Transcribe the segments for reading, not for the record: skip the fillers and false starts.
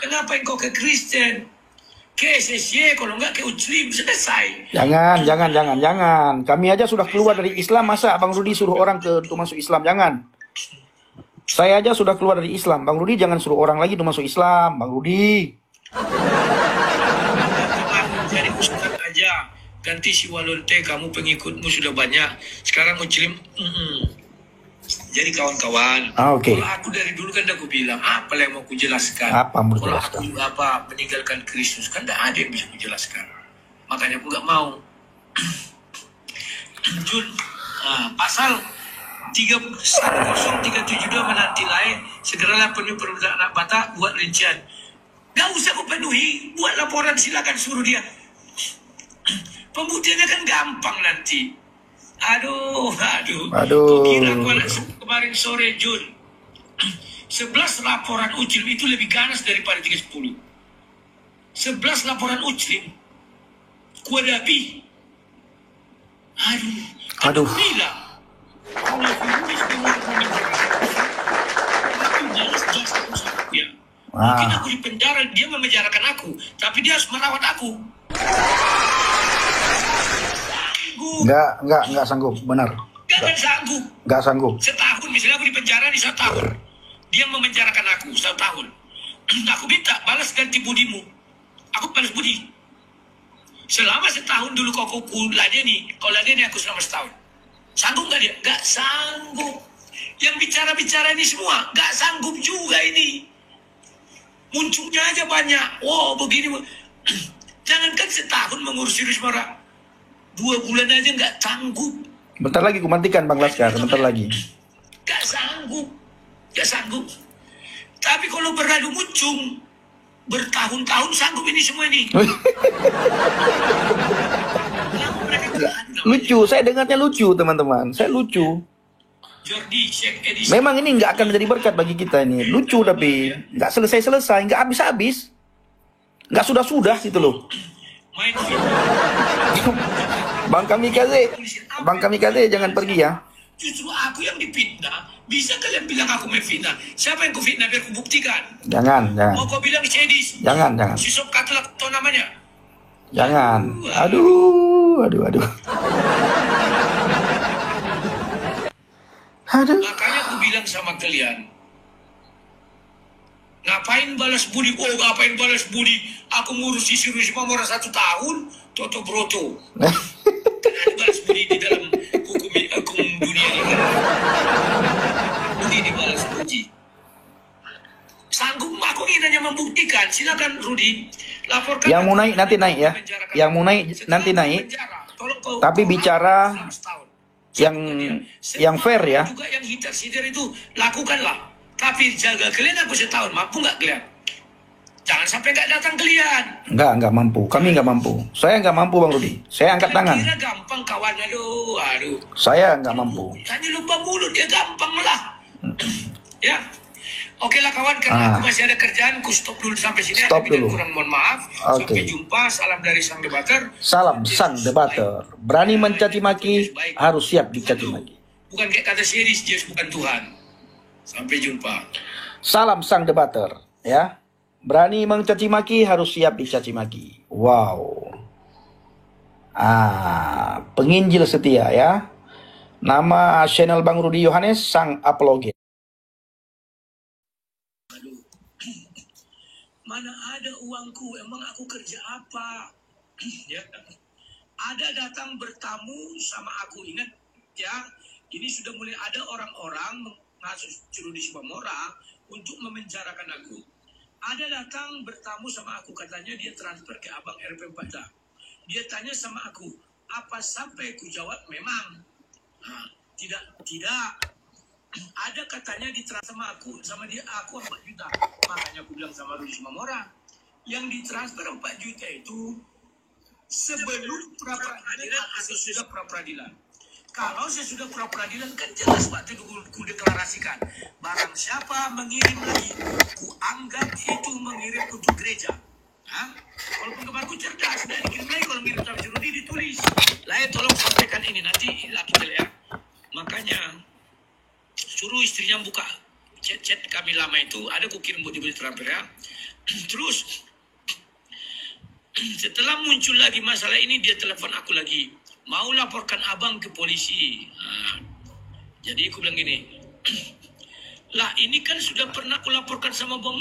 Kenapa engkau ke Kristen? Ke SSY, kalau enggak ke Muslim, selesai. Jangan. Kami aja sudah keluar dari Islam, masa Bang Rudi suruh orang untuk masuk Islam? Jangan. Saya aja sudah keluar dari Islam. Bang Rudi jangan suruh orang lagi untuk masuk Islam. Bang Rudi. Jadi ustaz aja. Ganti si Walonte, kamu pengikutmu sudah banyak. Sekarang Muslim. Jadi kawan-kawan, Oke. kalau aku dari dulu kan aku bilang, apa yang mau kujelaskan? Apa mau Kalau jelaskan? aku meninggalkan Kristus, kan tidak ada yang bisa kujelaskan. Makanya aku nggak mau. Jun, pasal 10.372 menanti lain, segeralah penuhi permintaan anak Batak, buat rincian. Gak usah aku penuhi, buat laporan, silakan suruh dia. Pembuktiannya kan gampang nanti. Aduh. Kau kira aku anak kemarin sore, Jun. 11 laporan Ucil itu lebih ganas daripada 310. 11 laporan Ucil. Kuadapi. Aduh. Aku bilang. Kalau virus jelas aku sama dia. Mungkin aku di penjara, dia memenjarakan aku. Tapi dia harus merawat aku. Enggak sanggup, benar. Enggak sanggup. Setahun, misalnya aku di penjara di 1 tahun. Dia memenjarakan aku 1 tahun. Aku minta balas ganti budimu. Aku balas budi. Selama setahun dulu kau ladeni aku selama setahun. Sanggup nggak dia? Nggak sanggup. Yang bicara-bicara ini semua nggak sanggup juga ini. Munculnya aja banyak. Wow, begini. Jangankan setahun mengurus Rismara. 2 bulan aja nggak sanggup. Bentar lagi kumatikan Bang Laskar, bentar lagi. Nggak sanggup. Tapi kalau berlalu muncung, bertahun-tahun sanggup ini semua ini. Lucu, saya dengarnya lucu teman-teman. Saya lucu. Memang ini nggak akan menjadi berkat bagi kita ini. Lucu tapi nggak selesai, nggak habis-habis. Nggak sudah gitu loh. Bang Kamikaze jangan pergi ya. Justru aku yang difitnah. Bisa kalian bilang aku memfitnah? Siapa yang kufitnah biar ku buktikan? Jangan. Mau kau bilang Cedis? Jangan. Si Sob Katlak atau namanya? Jangan. Aduh. Makanya aku bilang sama kalian, ngapain balas budi? Ngapain balas budi? Aku ngurusi si Risma Mora 1 tahun, Toto Broto. Ada balas budi di dalam hukum dunia ini. Budi dibalas budi. Sanggup aku ingin hanya membuktikan. Silakan Rudi, laporkan. Yang mau naik nanti naik ya. Yang mau naik nanti naik. Tapi bicara yang fair ya. Juga yang hitar itu lakukanlah. Tapi jaga kalian aku setahun, mampu nggak kalian? Jangan sampai nggak datang kalian. Nggak mampu. Kami nggak mampu. Saya nggak mampu Bang Rudi. Saya angkat tangan. Kira gampang kawannya, aduh. Saya nggak mampu. Hanya lupa mulut, ya gampang lah. Ya. Oke lah kawan, karena aku masih ada kerjaan, ku stop dulu sampai sini. Stop dulu. Kurang mohon maaf. Sampai jumpa, salam dari Sang Debater. Salam Sang Debater. Berani mencaci maki, harus siap dicaci maki. Bukan kayak kata series, Yesus bukan Tuhan. Sampai jumpa. Salam Sang Debater, ya. Berani mencaci maki, harus siap dicaci maki. Wow. Penginjil setia ya. Nama channel Bang Rudi Yohanes, Sang Apologet. Mana ada uangku, emang aku kerja apa? Ya. Ada datang bertamu sama aku, ingat ya. Ini sudah mulai ada orang-orang mengasus Rudi Sibamora untuk memenjarakan aku. Ada datang bertamu sama aku, katanya dia transfer ke Abang RP 4. Dia tanya sama aku, apa sampai ku jawab memang. Tidak. Ada katanya ditransfer sama dia aku 4 juta. Makanya aku bilang sama Rudi Sibamora, yang ditransfer 4 juta itu sebelum pra-peradilan atau sudah pra-peradilan. Kalau sesudah pra-peradilan kan jelas waktu itu ku deklarasikan. Barang siapa mengirim lagi, ku anggap itu mengirim untuk gereja. Walaupun kemarin cerdas, sudah dikirim lagi, kalau ngirim sama Rudi ditulis. Tolong sampaikan ini, nanti lagi kita lihat. Makanya suruh istrinya buka chat kami lama itu, ada kukirim buat ibu transfer ya. Terus setelah muncul lagi masalah ini, dia telepon aku lagi, mau laporkan abang ke polisi. Jadi aku bilang gini, lah ini kan sudah pernah aku laporkan sama Bom,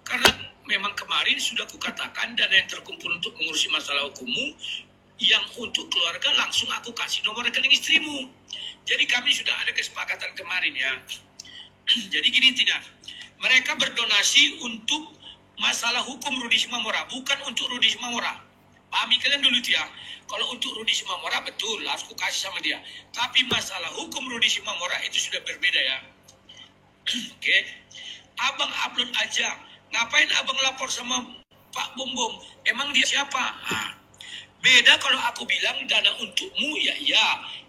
karena memang kemarin sudah kukatakan dana yang terkumpul untuk mengurusi masalah hukummu, yang untuk keluarga langsung aku kasih nomor rekening istrimu. Jadi kami sudah ada kesepakatan kemarin ya. Jadi gini Tina, mereka berdonasi untuk masalah hukum Rudi Simamora, bukan untuk Rudi Simamora. Pahami kalian dulu ya. Kalau untuk Rudi Simamora betul, harus ku kasih sama dia. Tapi masalah hukum Rudi Simamora itu sudah berbeda ya. Oke, abang upload aja. Ngapain abang lapor sama Pak Bom? Emang dia siapa? Beda kalau aku bilang dana untukmu, ya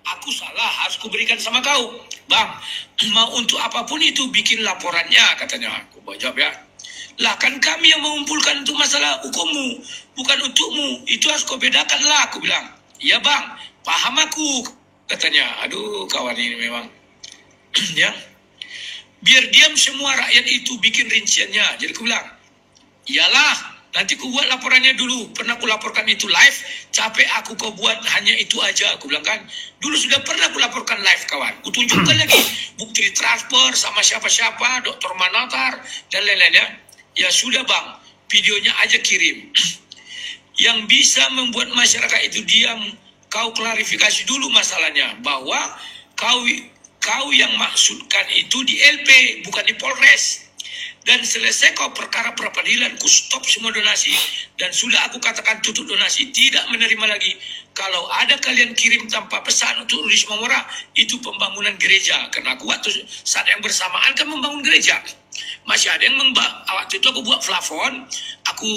aku salah, harus kuberikan sama kau. Bang, mau untuk apapun itu bikin laporannya, katanya. Aku jawab ya. Lah kan kami yang mengumpulkan untuk masalah hukummu, bukan untukmu. Itu harus kau bedakan lah, aku bilang. Iya bang, paham aku, katanya. Aduh, kawan ini memang. Ya, biar diam semua rakyat itu bikin rinciannya. Jadi aku bilang, iyalah, nanti ku buat laporannya dulu. Pernah ku laporkan itu live, capek aku kau buat hanya itu aja. Aku bilang kan, dulu sudah pernah ku laporkan live kawan. Ku tunjukkan lagi bukti transfer sama siapa-siapa, Dr. Manatar, dan lain-lainnya. Ya sudah bang, videonya aja kirim. Yang bisa membuat masyarakat itu diam, kau klarifikasi dulu masalahnya. Bahwa kau yang maksudkan itu di LP, bukan di Polres. Dan selesai kau perkara peradilan, ku stop semua donasi. Dan sudah aku katakan tutup donasi, tidak menerima lagi. Kalau ada kalian kirim tanpa pesan untuk Rudi Simamora, itu pembangunan gereja. Karena aku waktu saat yang bersamaan kan membangun gereja. Masih ada yang waktu itu aku buat plafon, aku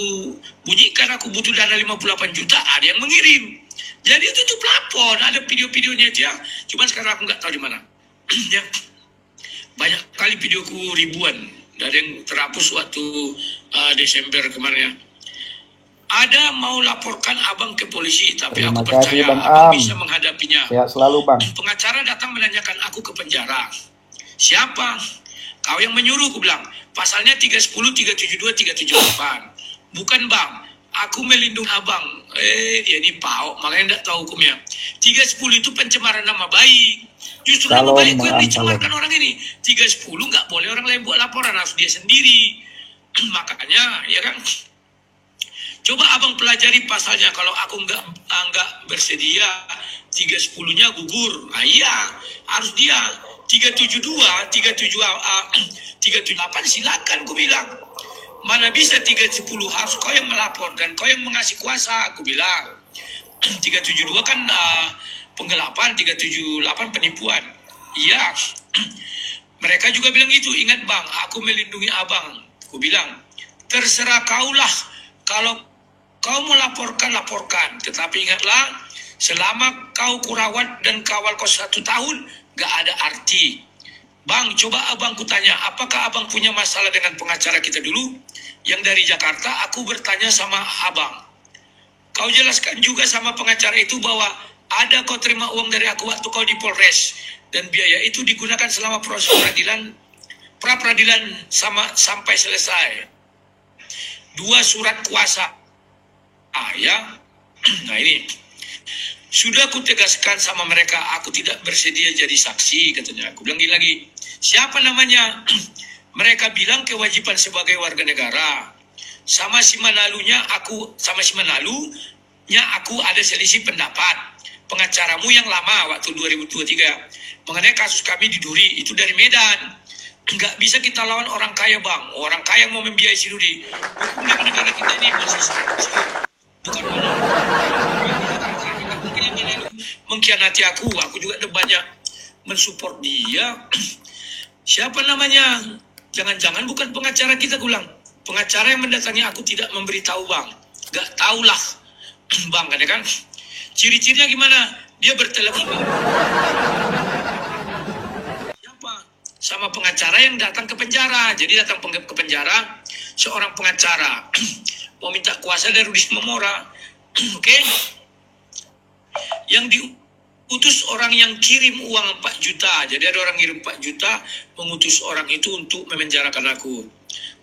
bunyikan aku butuh dana 58 juta, ada yang mengirim. Jadi itu tuh plafon, ada video-videonya itu ya. Cuman sekarang aku nggak tahu di mana. Ya. Banyak kali videoku ribuan. Ada yang terhapus waktu Desember kemarin ya. Ada mau laporkan abang ke polisi, tapi Terima aku kasih, percaya Bang abang Am. bisa menghadapinya. Sehat selalu Bang. Pengacara datang menanyakan aku ke penjara. Siapa? Kau yang menyuruh, aku bilang. Pasalnya 310, 372, 378. Bukan bang, aku melindungi abang. Dia ini PAO, makanya tidak tahu hukumnya. 310 itu pencemaran nama baik. Justru nama baikku yang dicemarkan orang ini. 310 nggak boleh orang lain buat laporan, harus dia sendiri. Makanya, ya kan? Coba abang pelajari pasalnya. Kalau aku nggak bersedia, 310-nya gugur. Iya, harus dia. 372, 378 silakan, aku bilang. Mana bisa 310, harus kau yang melapor dan kau yang mengasih kuasa, aku bilang. 372 kan penggelapan, 378 penipuan. Iya. Mereka juga bilang gitu. Ingat bang, aku melindungi abang. Aku bilang, terserah kaulah. Kalau kau mau laporkan. Tetapi ingatlah, selama kau kurawat dan kawal kau 1 tahun, gak ada arti. Bang, coba abang kutanya, apakah abang punya masalah dengan pengacara kita dulu? Yang dari Jakarta, aku bertanya sama abang. Kau jelaskan juga sama pengacara itu bahwa ada kau terima uang dari aku waktu kau di Polres. Dan biaya itu digunakan selama proses pra-peradilan sampai selesai. 2 surat kuasa. Ya. Nah ini. Sudah aku tegaskan sama mereka, aku tidak bersedia jadi saksi, katanya. Aku bilang gini lagi, siapa namanya? Mereka bilang kewajiban sebagai warga negara. Sama si Manalunya aku ada selisih pendapat. Pengacaramu yang lama waktu 2023 mengenai kasus kami di Duri, itu dari Medan. Nggak bisa kita lawan orang kaya bang. Orang kaya mau membiayai si Duri. Hukum negara kita ini masih bukan mengkhianati aku juga ada banyak mensupport dia. Siapa namanya? Jangan-jangan bukan pengacara kita, gulang. Pengacara yang mendatangi aku tidak memberitahu bang. Gak tahulah bang, kan? Ciri-cirinya gimana? Dia bertelepon. Siapa? Sama pengacara yang datang ke penjara. Jadi datang ke penjara seorang pengacara mau minta kuasa dari Rudi Simamora. Oke? Yang utus orang yang kirim uang 4 juta. Jadi ada orang kirim 4 juta, mengutus orang itu untuk memenjarakan aku.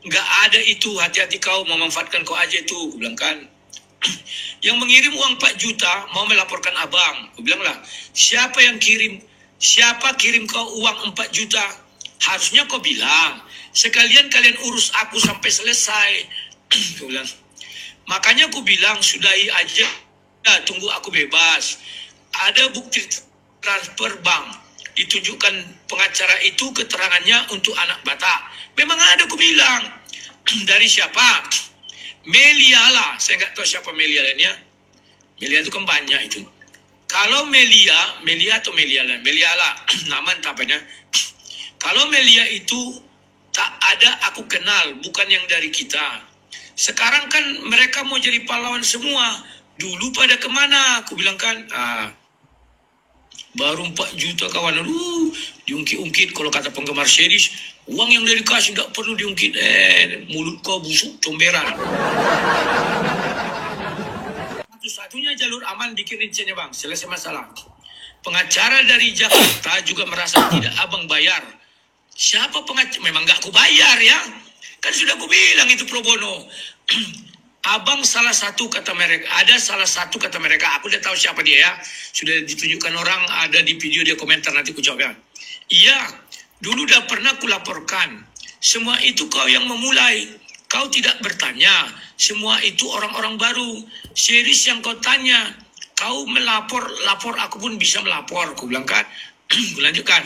Nggak ada itu, hati-hati kau memanfaatkan kau aja itu, aku bilang kan. Yang mengirim uang 4 juta mau melaporkan abang. Aku bilang lah, siapa kirim kau uang 4 juta? Harusnya kau bilang, sekalian kalian urus aku sampai selesai. Aku bilang. Makanya aku bilang, sudahi aja, tunggu aku bebas. Ada bukti transfer bank, ditunjukkan pengacara itu keterangannya untuk anak Batak. Memang ada, aku bilang. Dari siapa? Melia lah. Saya nggak tahu siapa Melia lainnya. Melia itu kan banyak itu. Kalau Melia lah, nama entah apanya. Kalau Melia itu tak ada aku kenal, bukan yang dari kita. Sekarang kan mereka mau jadi pahlawan semua. Dulu pada kemana? Aku bilang kan, baru 4 juta kawan. Diungkit-ungkit kalau kata penggemar series. Uang yang dari kasih nggak perlu diungkit. Mulut kau busuk, comberan. Satu-satunya jalur aman bikin rinciannya bang. Selesai masalah. Pengacara dari Jakarta juga merasa tidak abang bayar. Siapa pengacara? Memang nggak aku bayar ya. Kan sudah aku bilang itu pro bono. Abang salah satu kata mereka. Ada salah satu kata mereka. Aku udah tahu siapa dia ya. Sudah ditunjukkan orang, ada di video dia komentar, nanti aku jawab ya. Iya, dulu udah pernah kulaporkan. Semua itu kau yang memulai. Kau tidak bertanya. Semua itu orang-orang baru. Series yang kau tanya. Kau lapor aku pun bisa melapor. Aku bilang kan. Aku lanjutkan.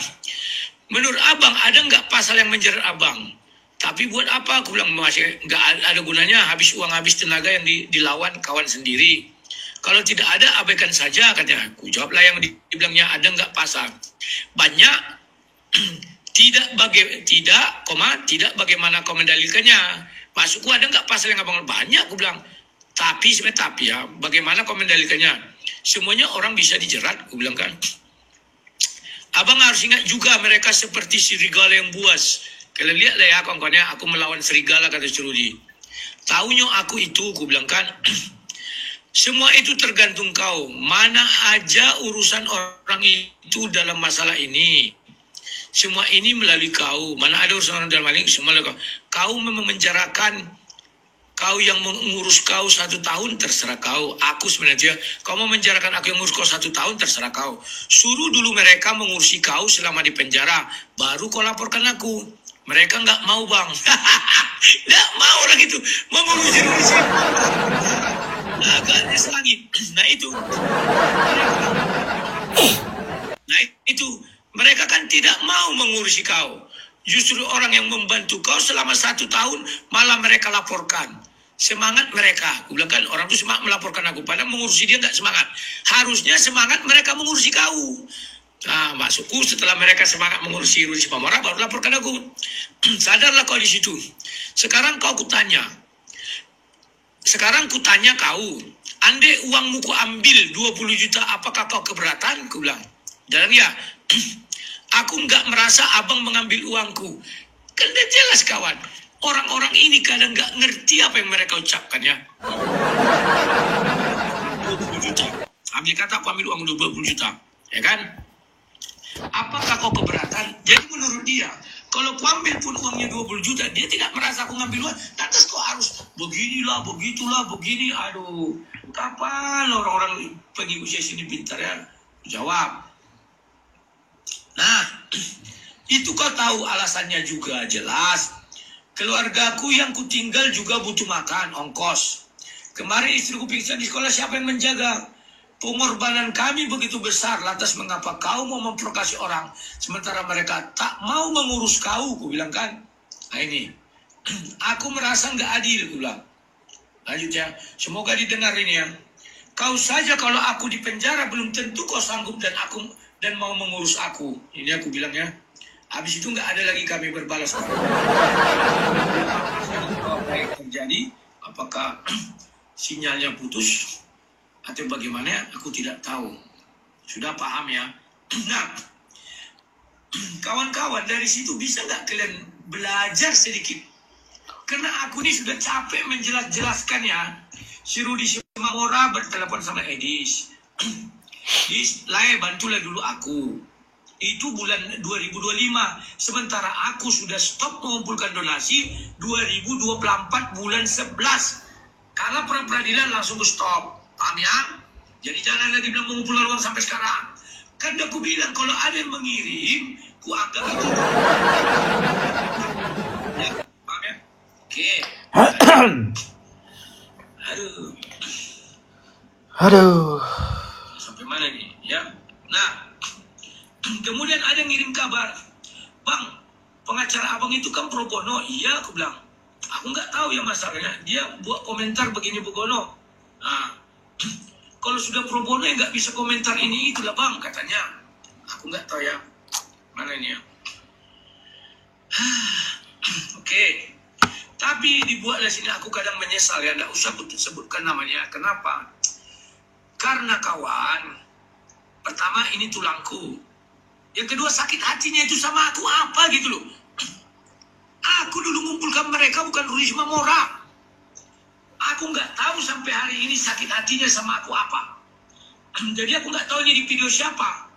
Menurut abang ada nggak pasal yang menjerat abang? Tapi buat apa? Aku bilang masih nggak ada gunanya. Habis uang, habis tenaga yang dilawan kawan sendiri. Kalau tidak ada, abaikan saja katanya. Aku jawablah yang dibilangnya ada nggak pasal. Banyak. tidak bagaimana kau mendalilkannya. Maksudku ada nggak pasal yang abang banyak? Aku bilang. Tapi ya, bagaimana kau mendalilkannya? Semuanya orang bisa dijerat. Aku bilang kan. Abang harus ingat juga mereka seperti serigala yang buas. Kalian lihatlah ya kawan-kawannya, aku melawan serigala kata Cerudi. Taunya aku itu, aku bilang kan. Semua itu tergantung kau. Mana aja urusan orang itu dalam masalah ini. Semua ini melalui kau. Mana ada urusan orang dalam masalah ini, semua melalui kau. Kau memenjarakan. Kau yang mengurus kau 1 tahun, terserah kau. Aku sebenarnya, kau mau menjarakan aku yang mengurus kau 1 tahun, terserah kau. Suruh dulu mereka mengurusi kau selama di penjara. Baru kau laporkan aku. Mereka nggak mau bang. Nggak mau orang itu. Mengurusi. Agaknya selangit. Nah itu. Mereka kan tidak mau mengurusi kau. Justru orang yang membantu kau selama 1 tahun, malah mereka laporkan. Semangat mereka. Aku bilang kan orang itu semangat melaporkan aku. Padahal mengurusi dia nggak semangat. Harusnya semangat mereka mengurusi kau. Nah, maksudku setelah mereka semangat mengurusi Rudy Pamora, baru laporkan aku. Sadarlah kau di situ. Sekarang kutanya kau, andai uangmu ku ambil 20 juta, apakah kau keberatan? Aku bilang. Dan ya, aku nggak merasa abang mengambil uangku. Kan dia jelas kawan. Orang-orang ini kadang nggak ngerti apa yang mereka ucapkan ya. 20 juta. Ambil kata aku ambil uang 20 juta. Ya kan? Apakah kau keberatan? Jadi menurut dia, kalau ku ambil pun uangnya 20 juta, dia tidak merasa aku ngambil uang. Lantas kau harus beginilah, begitulah, begini. Aduh, kapan orang-orang pergi usia sini pintar ya? Jawab. Nah, itu kau tahu alasannya juga jelas. Keluargaku yang kutinggal juga butuh makan, ongkos. Kemarin istriku pingsan di sekolah, siapa yang menjaga? Pengorbanan kami begitu besar, lantas mengapa kau mau memprovokasi orang? Sementara mereka tak mau mengurus kau, ku bilang kan. Nah ini, aku merasa nggak adil, ku bilang. Lanjut ya, semoga didengar ini ya. Kau saja kalau aku di penjara belum tentu kau sanggup dan mau mengurus aku. Ini aku bilang ya. Habis itu nggak ada lagi kami berbalas. Apa yang terjadi? Apakah sinyalnya putus atau bagaimana? Aku tidak tahu. Sudah paham ya? Nah, kawan-kawan dari situ bisa nggak kalian belajar sedikit? Karena aku ini sudah capek menjelaskan ya. Si Rudy Pamora bertelepon sama Edis. bantulah dulu aku. Itu bulan 2025. Sementara aku sudah stop mengumpulkan donasi 2024 bulan 11. Kalau pra peradilan langsung stop. Paham ya? Jadi jangan lagi bilang mengumpulkan uang sampai sekarang. Kan aku bilang kalau ada yang mengirim, ku anggap itu. Ya, paham ya? Oke. Aduh. Sampai mana nih? Ya. Nah. Kemudian ada yang ngirim kabar, Bang, pengacara abang itu kan pro bono. Iya, aku bilang. Aku nggak tahu ya masalahnya. Dia buat komentar begini begono. Nah, kalau sudah pro bono ya nggak bisa komentar ini itulah bang katanya. Aku nggak tahu ya. Mana ini ya? Oke. Tapi dibuatlah sini aku kadang menyesal ya. Nggak usah sebutkan namanya. Kenapa? Karena kawan, pertama ini tulangku. Yang kedua sakit hatinya itu sama aku apa gitu loh. Aku dulu ngumpulkan mereka bukan Risma Mora. Aku nggak tahu sampai hari ini sakit hatinya sama aku apa. Jadi aku nggak tahu ini di video siapa.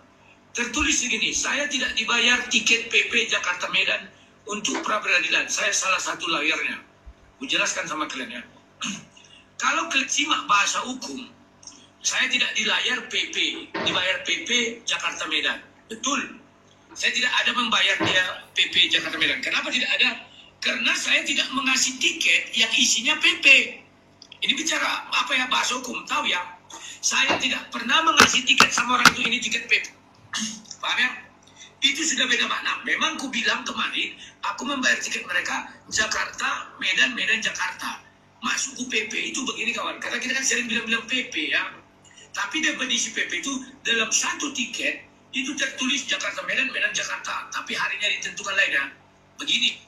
Tertulis begini, saya tidak dibayar tiket PP Jakarta Medan untuk pra peradilan. Saya salah satu lawyernya. Aku jelaskan sama kalian ya. Kalau kalian simak bahasa hukum, saya tidak dibayar PP Jakarta Medan. Betul. Saya tidak ada membayar dia PP Jakarta Medan. Kenapa tidak ada? Karena saya tidak mengasih tiket yang isinya PP. Ini bicara apa ya bahasa hukum, tahu ya? Saya tidak pernah mengasih tiket sama orang itu ini tiket PP. Paham ya? Itu sudah beda makna. Memang ku bilang kemarin, aku membayar tiket mereka Jakarta, Medan, Jakarta. Masukku PP itu begini kawan. Karena kita kan sering bilang PP ya. Tapi definisi PP itu dalam satu tiket itu tertulis Jakarta Medan Jakarta, tapi harinya ditentukan lainnya. Begini,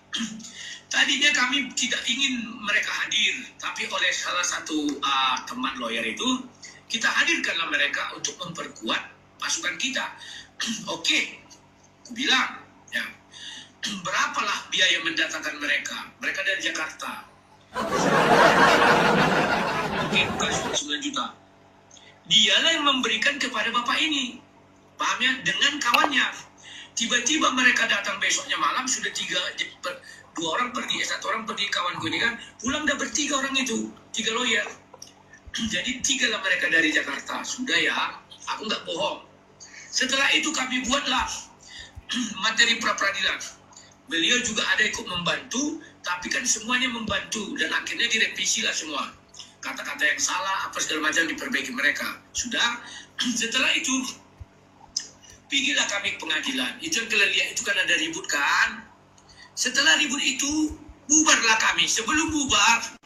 tadinya kami tidak ingin mereka hadir, tapi oleh salah satu teman lawyer itu, kita hadirkanlah mereka untuk memperkuat pasukan kita. Oke, aku bilang, ya, berapalah biaya mendatangkan mereka? Mereka dari Jakarta. Oke, kasih 9 juta. Dialah yang memberikan kepada bapak ini. Paham ya? Dengan kawannya. Tiba-tiba mereka datang besoknya malam, sudah 2 orang pergi, 1 orang pergi, kawanku ini kan. Pulang udah bertiga orang itu, 3 lawyer. Jadi 3 lah mereka dari Jakarta. Sudah ya, aku nggak bohong. Setelah itu kami buatlah materi pra peradilan. Beliau juga ada ikut membantu, tapi kan semuanya membantu. Dan akhirnya direvisi lah semua. Kata-kata yang salah, apa segala macam diperbaiki mereka. Sudah, setelah itu pergilah kami ke pengadilan. Itu yang kalian lihat itu kan ada ribut kan. Setelah ribut itu bubarlah kami. Sebelum bubar,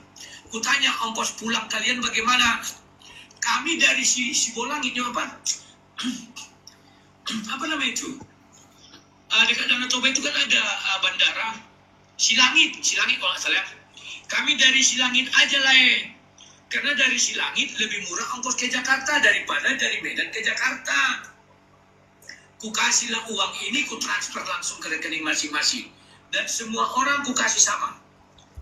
ku tanya ongkos pulang kalian bagaimana. Kami dari Sibolangit itu apa? Apa namanya itu? Dekat Danau Toba itu kan ada bandara Silangit kalau nggak salah. Kami dari Silangit aja lah. Karena dari Silangit lebih murah ongkos ke Jakarta daripada dari Medan ke Jakarta. Ku kasihlah uang ini, ku transfer langsung ke rekening masing-masing. Dan semua orang ku kasih sama.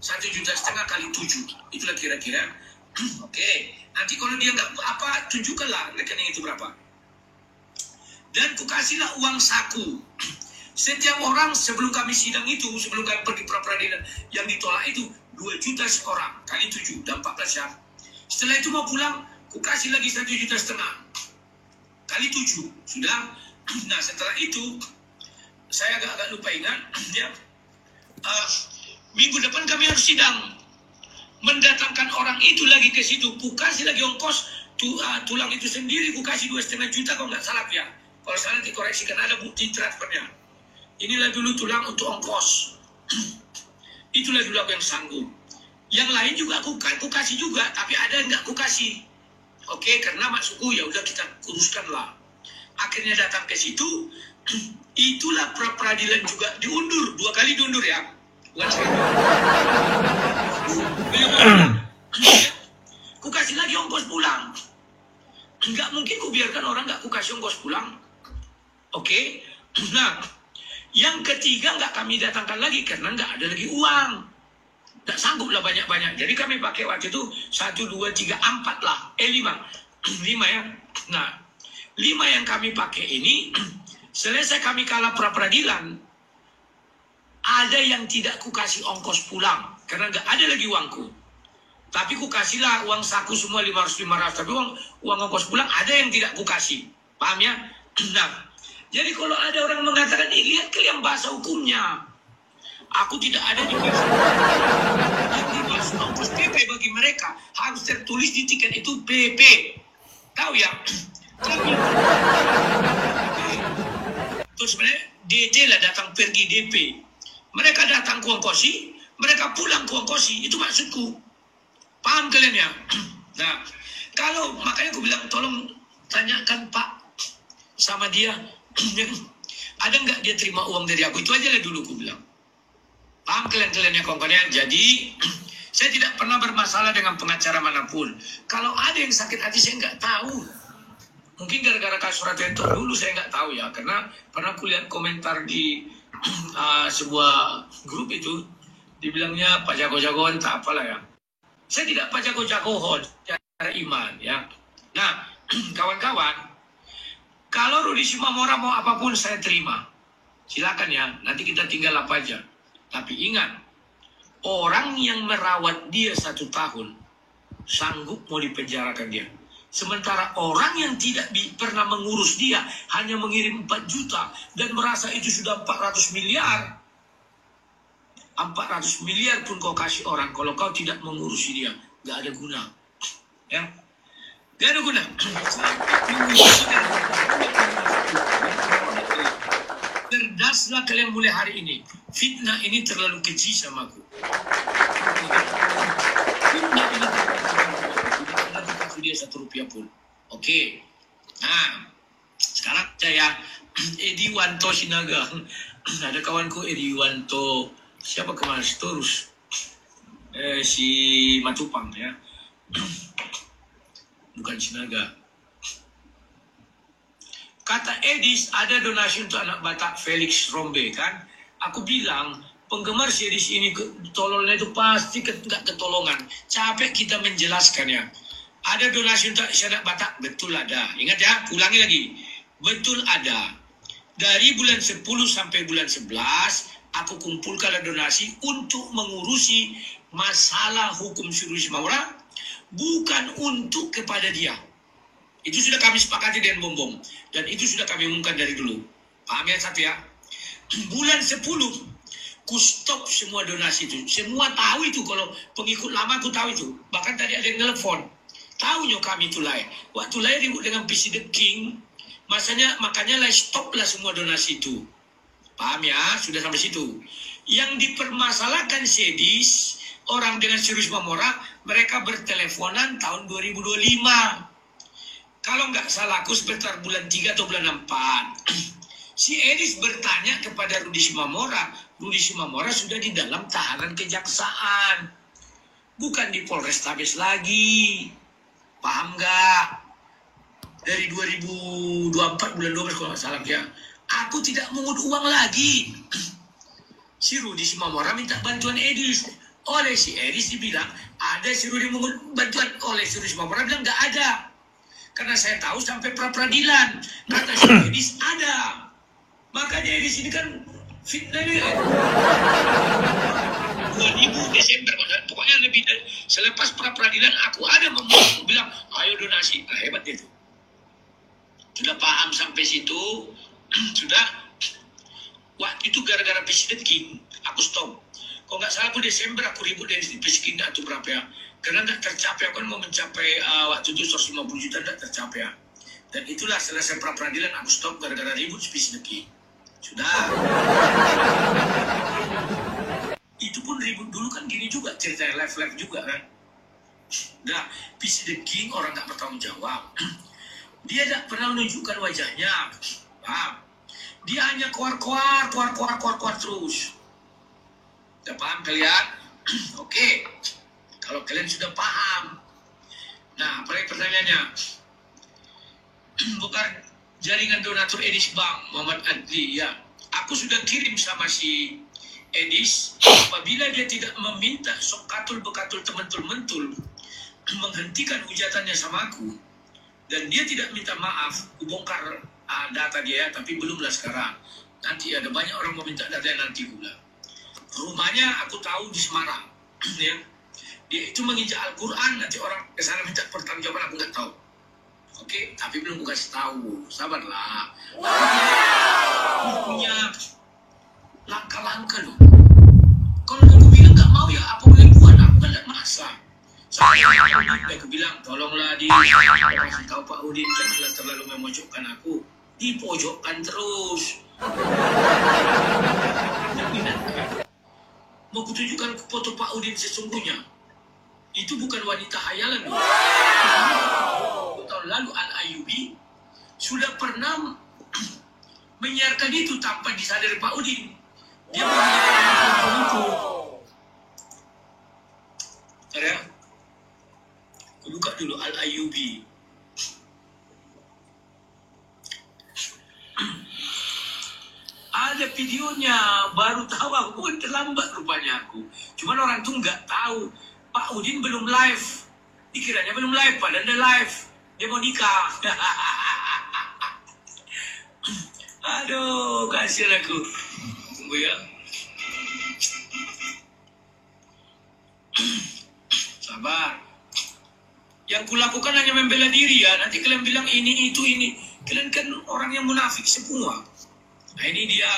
1,5 juta kali 7. Itulah kira-kira. Oke. Nanti kalau dia nggak apa, tunjukkanlah rekening itu berapa. Dan ku kasihlah uang saku. Setiap orang sebelum kami sidang itu, sebelum kami pergi pra peradilan, yang ditolak itu 2 juta seorang. Kali 7, dan 14 ya. Setelah itu mau pulang, ku kasih lagi 1,5 juta. Kali 7. Sudah. Nah setelah itu saya agak lupa ingat ya, minggu depan kami harus sidang, mendatangkan orang itu lagi ke situ. Ku kasih lagi ongkos tulang itu sendiri, ku kasih 2,5 juta kalau nggak salah ya. Kalau salah dikoreksikan, ada bukti transfernya. Inilah dulu tulang untuk ongkos. Itulah dulu aku yang sanggup. Yang lain juga aku kasih juga, tapi ada yang nggak ku kasih. Oke, karena maksudku ya udah kita uruskan lah. Akhirnya datang ke situ, itulah pra peradilan juga diundur 2 kali diundur ya. Bukan saya. Ku kasih lagi ongkos pulang. Nggak mungkin ku biarkan orang nggak ku kasih ongkos pulang. Oke. Nah, yang ketiga nggak kami datangkan lagi karena nggak ada lagi uang. Nggak sanggup lah banyak-banyak. Jadi kami pakai waktu itu 1, 2, 3, 4 lah. 5 ya. Nah, 5 yang kami pakai ini, selesai kami kalah pra-peradilan, ada yang tidak ku kasih ongkos pulang, karena nggak ada lagi uangku. Tapi ku kasihlah uang saku semua 500, tapi uang ongkos pulang ada yang tidak ku kasih. Paham ya? Nah, jadi kalau ada orang mengatakan, lihat kalian bahasa hukumnya. Aku tidak ada di yang dimaksud ongkos PP bagi mereka harus tertulis di tiket itu PP. Tahu ya? Terus sebenarnya DT lah datang pergi DP. Mereka datang ku ongkosi, mereka pulang ku ongkosi. Itu maksudku. Paham kalian ya? Nah, kalau makanya aku bilang tolong tanyakan Pak sama dia, ada nggak dia terima uang dari aku? Itu aja lah dulu aku bilang. Paham kalian ya kawan-kawan ya? Jadi saya tidak pernah bermasalah dengan pengacara manapun. Kalau ada yang sakit hati saya nggak tahu. Mungkin gara-gara kasus Ratento dulu saya nggak tahu ya, karena pernah aku lihat komentar di sebuah grup itu, dibilangnya Pak Jago-jagoan tak apalah ya. Saya tidak Pak Jago-jagoan secara iman ya. Nah, kawan-kawan, kalau Rudi Simamora mau apapun saya terima. Silakan ya, nanti kita tinggal apa aja. Tapi ingat, orang yang merawat dia 1 tahun, sanggup mau dipenjarakan dia. Sementara orang yang tidak pernah mengurus dia, hanya mengirim 4 juta, dan merasa itu sudah 400 miliar. 400 miliar pun kau kasih orang, kalau kau tidak mengurusi dia, gak ada guna. Ya, gak ada guna. Cerdaslah kalian mulai hari ini. Fitnah ini terlalu keji sama aku. Fitnah ini terlalu kasih dia 1 rupiah pun. Oke. Nah, sekarang saya Edi Wanto Sinaga. Ada kawanku Edi Wanto. Siapa kemarin? Storus. Si Matupang ya. Bukan Sinaga. Kata Edis, ada donasi untuk anak Batak Felix Rombe kan. Aku bilang, penggemar series ini tololnya itu pasti nggak ketolongan. Capek kita menjelaskan ya. Ada donasi untuk anak Batak, betul ada. Ingat ya, ulangi lagi. Betul ada. Dari bulan 10 sampai bulan 11, aku kumpulkan donasi untuk mengurusi masalah hukum Rudi Simamora, bukan untuk kepada dia. Itu sudah kami sepakati dengan Bom-Bom. Dan itu sudah kami umumkan dari dulu. Paham ya satu ya? Bulan 10, ku stop semua donasi itu. Semua tahu itu. Kalau pengikut lama aku tahu itu. Bahkan tadi ada yang nelfon. Tahunya kami itu lah. Waktu lah ribut dengan PC The King. Makanya lah stop lah semua donasi itu. Paham ya? Sudah sampai situ. Yang dipermasalahkan Sedis, orang dengan Rudi Simamora, mereka berteleponan tahun 2025. Kalau nggak salah aku sekitar bulan 3 atau bulan 4. Si Edis bertanya kepada Rudi Simamora. Rudi Simamora sudah di dalam tahanan kejaksaan. Bukan di Polrestabes lagi. Paham nggak? Dari 2024 bulan 12 kalau nggak salah ya. Aku tidak mengut uang lagi. Si Rudi Simamora minta bantuan Edis. Oleh si Edis dibilang, ada si Rudi mengut bantuan. Oleh si Rudi Simamora bilang nggak ada. Karena saya tahu sampai pra-peradilan. Kata si Edis ada. Makanya Edis ini kan fitnah ini. 2000 Desember. Pokoknya lebih dari, selepas pra-peradilan aku ada bilang, ayo donasi. Nah, hebat itu. Sudah paham sampai situ. Sudah. Waktu itu gara-gara PC The King, aku stop. Kalau nggak salah pun Desember aku ribut dari PC King atau berapa ya. Karena nggak tercapai, aku kan mau mencapai waktu itu 150 juta nggak tercapai ya. Dan itulah selesai pra-peradilan aku stop gara-gara ribut PC The King. Sudah. Itu pun ribut dulu kan gini juga, ceritanya live juga kan. Nah, PC The King orang nggak bertanggung jawab. Dia tidak pernah menunjukkan wajahnya. Paham? Dia hanya keluar terus. Udah paham kalian? Oke. Kalau kalian sudah paham. Nah, pertanyaannya. Bukan jaringan donatur Edis Bang, Muhammad Adli. Ya, aku sudah kirim sama si Edis. Apabila dia tidak meminta sok katul bekatul tementul menghentikan hujatannya sama aku, Dan dia tidak minta maaf, kubongkar data dia, tapi belumlah sekarang. Nanti ada banyak orang mau minta data nanti pula. Rumahnya aku tahu di Semarang, ya. Dia itu menginjak Al-Quran, nanti orang ke sana minta pertanggungjawaban, aku nggak tahu. Oke, tapi belum aku kasih tahu, sabarlah. Punya langkah-langkah loh. Kalau aku bilang nggak mau ya apa boleh buat, aku kan nggak maksa. Aku bilang, tolonglah kasih tahu Pak Udin, janganlah terlalu memojokkan aku. Dipojokkan terus. Mau kutunjukkan foto Pak Udin sesungguhnya. Itu bukan wanita hayalan. Tahun lalu Al-Ayubi sudah pernah menyiarkan itu tanpa disadari Pak Udin. Dia menyiarkan itu. Ya. Buka dulu Al-Ayubi. Ada videonya, baru tahu aku kan terlambat rupanya aku. Cuman orang tuh nggak tahu Pak Udin belum live. Dikiranya belum live, padahal udah live. Dia mau nikah. Aduh, kasihan aku. Tunggu ya. Sabar. Yang kulakukan hanya membela diri ya. Nanti kalian bilang ini, itu, ini. Kalian kan orang yang munafik semua. Nah ini dia.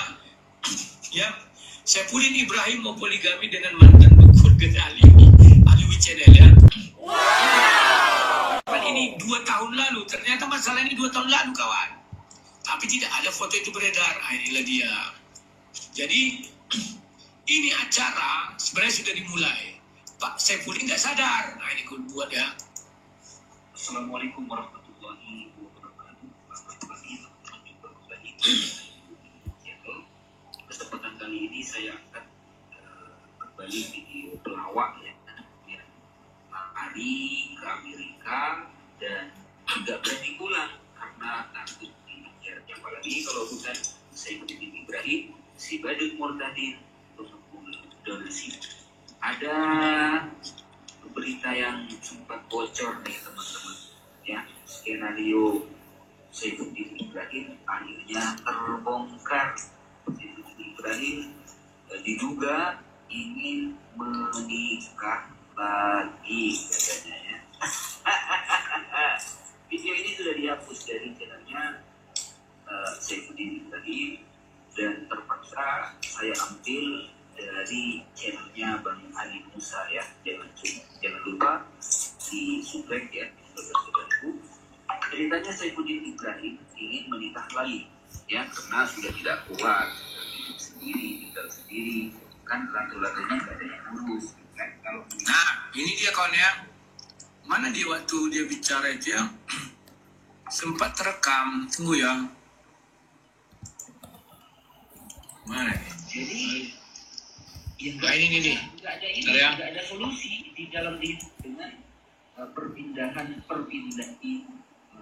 Ya. Saifudin Ibrahim mau poligami dengan mantan keluarga Alwi Channel ya. Ini 2 tahun lalu. Ternyata masalah ini 2 tahun lalu kawan. Tapi tidak ada foto itu beredar. Nah, inilah dia. Jadi ini acara sebenarnya sudah dimulai. Pak Saifudin nggak sadar. Nah ini aku buat ya. Assalamualaikum warahmatullahi wabarakatuh. Kesempatan kali ini saya akan kembali video pelawak ya. Lari ke Amerika dan tidak berani pulang karena takut dikejar. Apalagi kalau bukan Saifudin Ibrahim, si Badut Murtadin untuk donasi. Ada berita yang sempat bocor nih teman-teman ya, skenario Saifudin Ibrahim akhirnya terbongkar. Saifudin Ibrahim diduga ingin menikah lagi katanya ya. Video ini sudah dihapus dari channelnya Saifudin Ibrahim dan terpaksa saya ambil dari channelnya Bang Ali Musa ya. Jangan lupa di subscribe ya, saudara-saudaraku. Ceritanya Saifudin Ibrahim ingin menikah lagi ya, karena sudah tidak kuat hidup sendiri, tinggal sendiri, kan ratu-ratunya nggak ada yang ngurus kan. Kalau nah ini dia kawan ya, mana dia waktu dia bicara itu ya, sempat terekam. Tunggu ya, mana nih? Jadi nah, ini nih nggak ada solusi di dalam hidup dengan perpindahan Islam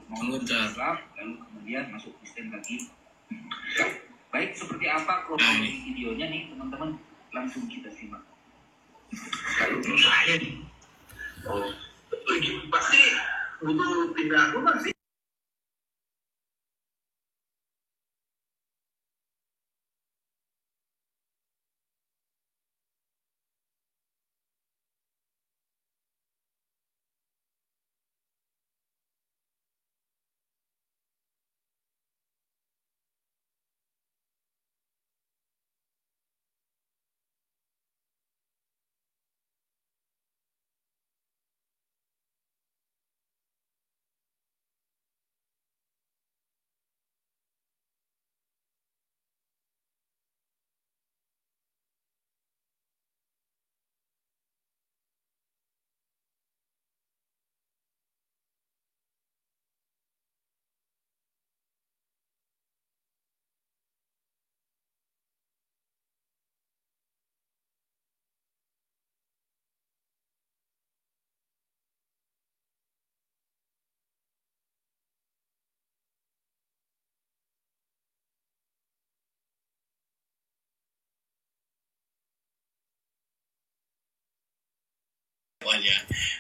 lalu kemudian masuk Kristen lagi. Baik, seperti apa kronologi videonya nih teman-teman, langsung kita simak. Kalau saya pasti butuh pindah rumah sih.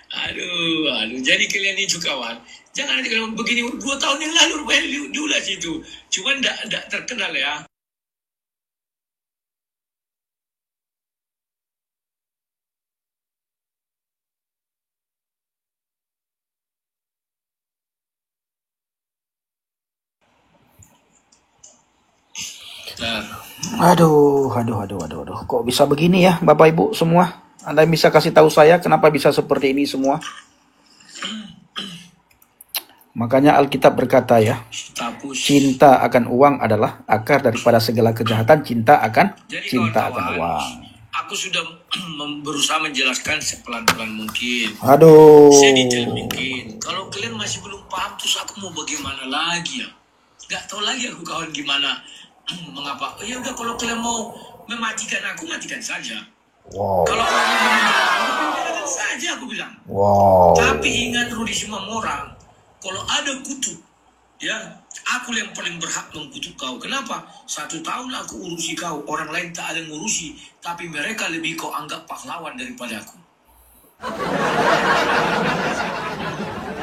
Aduh, Jadi kalian itu kawan, jangan nanti kalau begini 2 tahun yang lalu rupanya diulas itu. Cuman enggak terkenal ya. Nah, Aduh. Kok bisa begini ya, Bapak Ibu semua? Anda bisa kasih tahu saya kenapa bisa seperti ini semua? Makanya Alkitab berkata ya, status. cinta akan uang adalah akar daripada segala kejahatan. Cinta akan Jadi cinta akan kawan-kawan, uang. aku sudah berusaha menjelaskan sepelan-pelan mungkin, Aduh. sedetail mungkin. Kalau kalian masih belum paham, terus aku mau bagaimana lagi ya? Gak tahu lagi aku kawan gimana. Mengapa? Ya udah, kalau kalian mau mematikan aku, matikan saja. Wow. Kalau kalian mau mematikan saja, aku bilang. Wow. Tapi ingat Rudi Simamorang, kalau ada kutuk, ya, aku yang paling berhak mengkutuk kau. Kenapa? 1 tahun aku urusi kau, orang lain tak ada yang ngurusi, tapi mereka lebih kau anggap pahlawan daripada aku.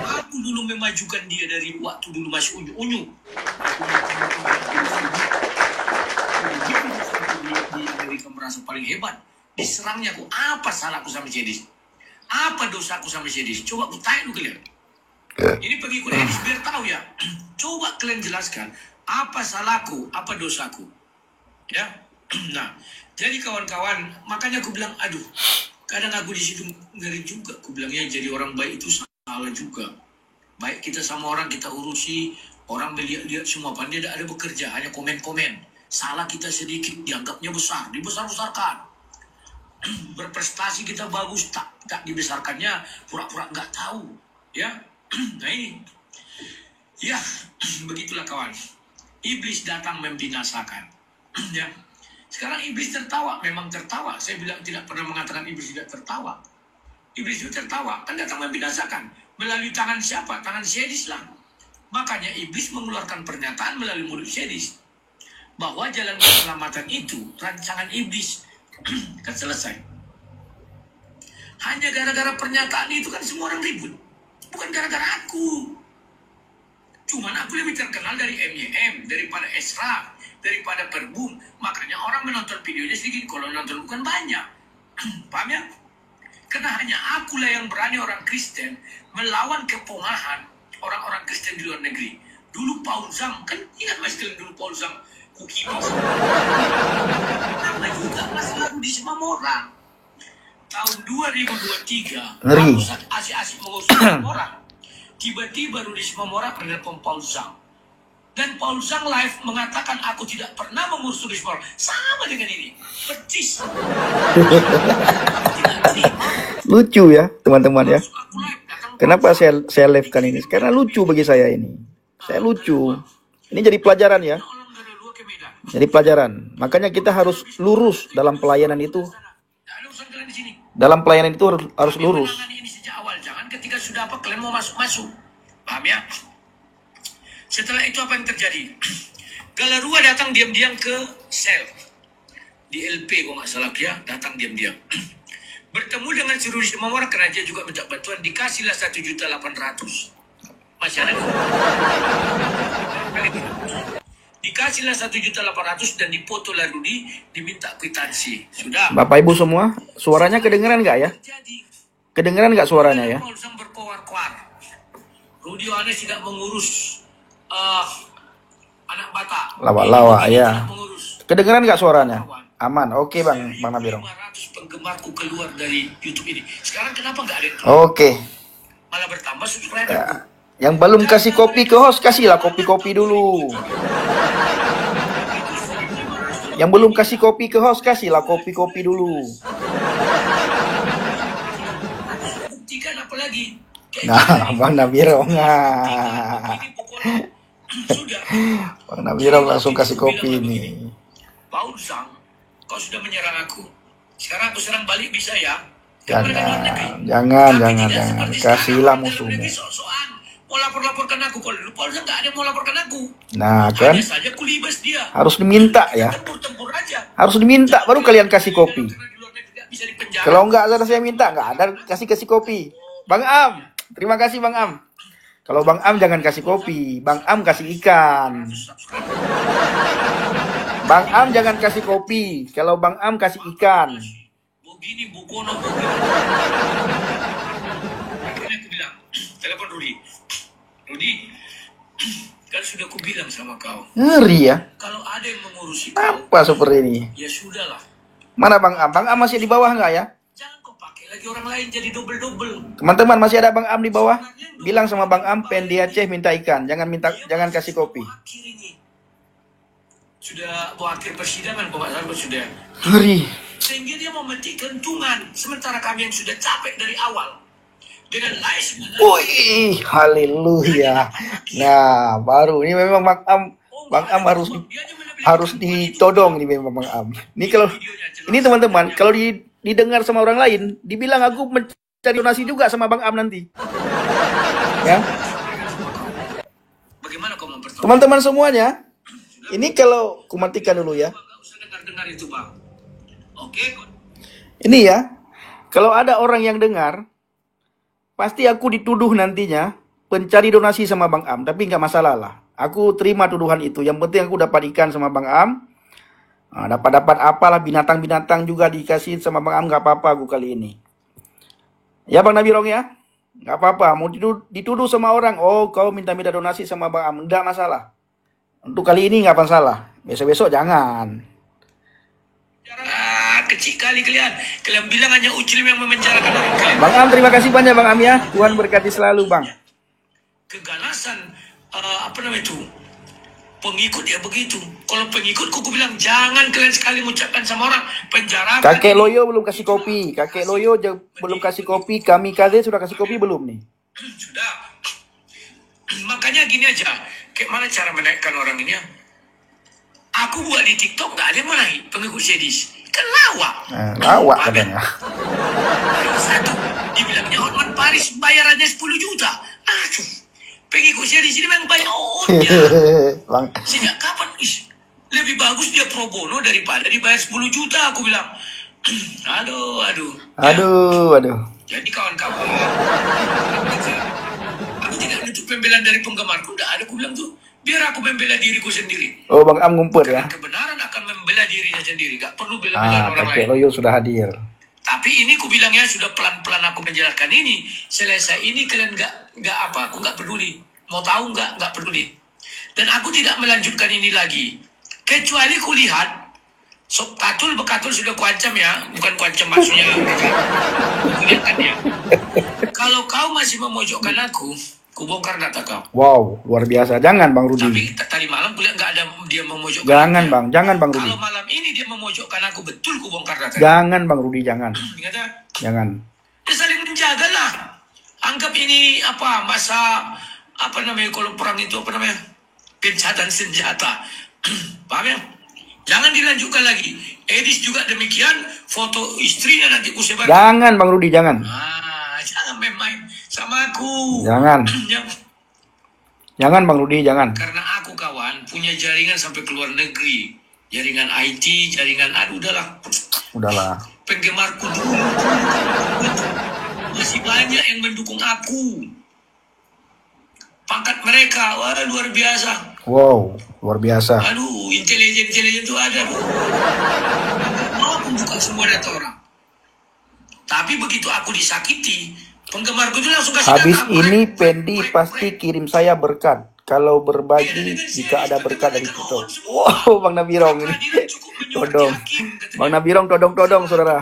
Aku dulu memajukan dia dari waktu dulu masih unyu-unyu. Di Amerika merasa paling hebat. Diserangnya aku, apa salahku sama Cedis? Apa dosaku sama Cedis? Coba aku tanya dulu kalian. Ini pergi ke Edis biar tahu ya. Coba kalian jelaskan apa salahku, apa dosaku. Ya. Nah, jadi kawan-kawan, makanya aku bilang, aduh, kadang aku di situ ngeri juga. Aku bilangnya jadi orang baik itu salah juga. Baik kita sama orang kita urusi, orang melihat semua, pandai tidak ada bekerja, hanya komen-komen. Salah kita sedikit dianggapnya besar, dibesar-besarkan. Berprestasi kita bagus, tak dibesarkannya, pura-pura nggak tahu. Ya. Nah ini, ya begitulah kawan. Iblis datang membinasakan. Ya, sekarang iblis tertawa, memang tertawa. Saya bilang tidak pernah mengatakan iblis tidak tertawa. Iblis itu tertawa, kan datang membinasakan. Melalui tangan siapa? Tangan Sedis lah. Makanya iblis mengeluarkan pernyataan melalui mulut Sedis bahwa jalan keselamatan itu rancangan iblis. Kan selesai. Hanya gara-gara pernyataan itu kan semua orang ribut. Bukan gara-gara aku. Cuman aku lebih terkenal dari MYM, daripada Esra, daripada Perbum. Makanya orang menonton videonya sedikit, kalau nonton bukan banyak. Paham ya? Karena hanya akulah yang berani orang Kristen melawan kepongahan orang-orang Kristen di luar negeri. Dulu Paul Zhang, kan ingat mas kalian dulu Paul Zhang, Kukimas. Nama juga masalah Rudi Simamorang. Tahun 2023, Ngeri. aku asik-asik mengurus orang. Tiba-tiba Rudi Simamorang menelpon Paul Zhang. Dan Paul Zhang live mengatakan aku tidak pernah mengurus Rudi Simamorang. Sama dengan ini. Percis. Lucu ya teman-teman ya. Kenapa saya live-kan ini? Karena lucu bagi saya ini. Saya lucu. Ini jadi pelajaran ya. Jadi pelajaran. Makanya kita harus lurus dalam pelayanan itu. Dalam pelayanan itu harus lurus. Ini sejak awal, jangan ketika sudah apa kalian mau masuk. Paham ya? Setelah itu apa yang terjadi? Galarua datang diam-diam ke sel di LP kok nggak salah dia, datang diam-diam. Bertemu dengan si Rudi Simamorang karena dia juga minta bantuan, dikasihlah 1.800.000. Masyarakat. Dikasihlah 1.800.000 dan dipoto lah Rudi, diminta kwitansi. Sudah. Bapak Ibu semua, suaranya kedengeran nggak ya? Kedengeran nggak suaranya ya? Paul Zhang berkoar-koar. Rudi Yohanes tidak mengurus anak Batak. Lawak-lawak ya. Tidak mengurus. Kedengeran nggak suaranya? Aman. Oke Bang Nabirong. 500 penggemarku keluar dari YouTube ini. Sekarang kenapa nggak ada yang keluar? Oke. Malah bertambah subscriber. Yang belum kasih kopi ke host, kasihlah kopi-kopi dulu. Yang belum kasih kopi ke host, kasihlah kopi-kopi dulu. Buktikan apa lagi? Nah, Bang Nabirong. Sudah. Bang Nabirong langsung kasih kopi ini. Paul Zhang, kau sudah menyerang aku. Sekarang aku serang balik bisa ya? Jangan. Kasihlah musuhmu. Mau lapor-laporkan aku, kalau dulu Paul Zhang nggak ada yang mau laporkan aku. Nah kan, Hanya saja kulibas dia. harus diminta ya. Tempur aja. Harus diminta baru kalian kasih kopi. Karena di luar negeri nggak bisa dipenjara. Kalau nggak ada saya minta, nggak ada kasih kopi. Bang Am, Terima kasih Bang Am. Kalau Bang Am jangan kasih kopi, Bang Am kasih ikan. Bang Am jangan kasih kopi, kalau Bang Am kasih ikan. Begini Bukono. Akhirnya aku bilang, telepon Rudi. Rudi, kan sudah aku bilang sama kau. Ngeri ya. Kalau ada yang mengurusi kau, Apa seperti ini? ya sudahlah. Mana Bang Am? Bang Am masih di bawah nggak ya? Jangan kau pakai lagi orang lain jadi double-double. Teman-teman masih ada Bang Am di bawah? Bilang sama Bang Am pengen di Aceh minta ikan, jangan kasih kopi. Akhir ini. Sudah akhir persidangan Pak Salvo sudah. Ngeri. Sehingga dia mau memetik keuntungan, sementara kami yang sudah capek dari awal. Dengan live. Wih, haleluya. Nah, baru ini memang Bang Am harus ditodong ini memang Bang Am. Ini teman-teman, kalau didengar sama orang lain, dibilang aku mencari donasi juga sama Bang Am nanti. Ya. Bagaimana kau mempertahankan? Teman-teman semuanya, ini kalau kumatikan dulu ya. Enggak usah dengar itu, Bang. Oke. Ini ya, kalau ada orang yang dengar, pasti aku dituduh nantinya pencari donasi sama Bang Am, tapi nggak masalah lah. Aku terima tuduhan itu. Yang penting aku dapat ikan sama Bang Am. Nah, dapat apalah binatang-binatang juga dikasih sama Bang Am, nggak apa-apa aku kali ini. Ya Bang Nabirong ya, nggak apa-apa. Mau dituduh sama orang, oh kau minta-minta donasi sama Bang Am, nggak masalah. Untuk kali ini nggak masalah. Besok-besok jangan. Kecil kali kalian bilang hanya Ucilem yang memenjarakan orang kalian. Bang Am, terima kasih banyak Bang Am ya. Tuhan berkati selalu Bang. Keganasan apa namanya itu? Pengikut ya begitu. Kalau pengikutku aku bilang jangan kalian sekali mengucapkan sama orang penjara. Kakek Loyo belum kasih kopi. Kakek Loyo belum kasih kopi. Kami Kaze sudah kasih kopi belum nih? Sudah. Makanya gini aja. Kayak mana cara menaikkan orang ini ya? Aku buat di TikTok nggak ada yang menaik pengikut Sedis. Kan lawak. Lawak katanya. Satu, dibilangnya Hotman Paris bayarannya 10 juta. Aduh, pengikut Sedis ini memang banyak orangnya. Sejak kapan? Lebih bagus dia pro bono daripada dibayar 10 juta, aku bilang. Aduh. Jadi kawan-kawan, aku tidak menutup pembelaan dari penggemarku. Tidak ada, aku bilang tuh. Biar aku membela diriku sendiri. Oh, Bang Am ngumpul ya? Kebenaran akan membela dirinya sendiri. Gak perlu bela-bela orang lain. Kakek Loyo sudah hadir. Tapi ini ku bilangnya sudah pelan-pelan aku menjelaskan ini. Selesai ini kalian aku nggak peduli. Mau tahu nggak peduli. Dan aku tidak melanjutkan ini lagi. Kecuali ku lihat, Katul sudah kuancam ya. Bukan kuancam maksudnya. Kulihatkan ya. Kalau kau masih memojokkan aku, ku bongkar data kau. Wow, luar biasa. Jangan Bang Rudi. Tapi tadi malam kulihat nggak ada dia memojokkan. Jangan Bang Rudi. Kalau malam ini dia memojokkan aku, betul ku bongkar data. Jangan Bang Rudi, jangan. Jangan. Ya saling menjaga lah. Anggap ini masa kalau perang itu gencatan senjata. Paham ya? Jangan dilanjutkan lagi. Edis juga demikian. Foto istrinya nanti ku sebar. Jangan Bang Rudi, jangan. Jangan main sama aku. Jangan. Jangan Bang Rudi, jangan. Karena aku kawan punya jaringan sampai ke luar negeri. Jaringan IT, jaringan udahlah. Penggemarku dulu. Masih banyak yang mendukung aku. Pangkat mereka, wah luar biasa. Wow, luar biasa. Aduh, intelijen itu ada. Mau aku buka semua data orang. Tapi begitu aku disakiti, penggemarku itu langsung kasih habis data. Ini Pendi pasti kirim saya berkat. Kalau berbagi jika ada berkat dari kita. Wow, Bang Nabirong ini. Todong. Bang Nabirong todong saudara.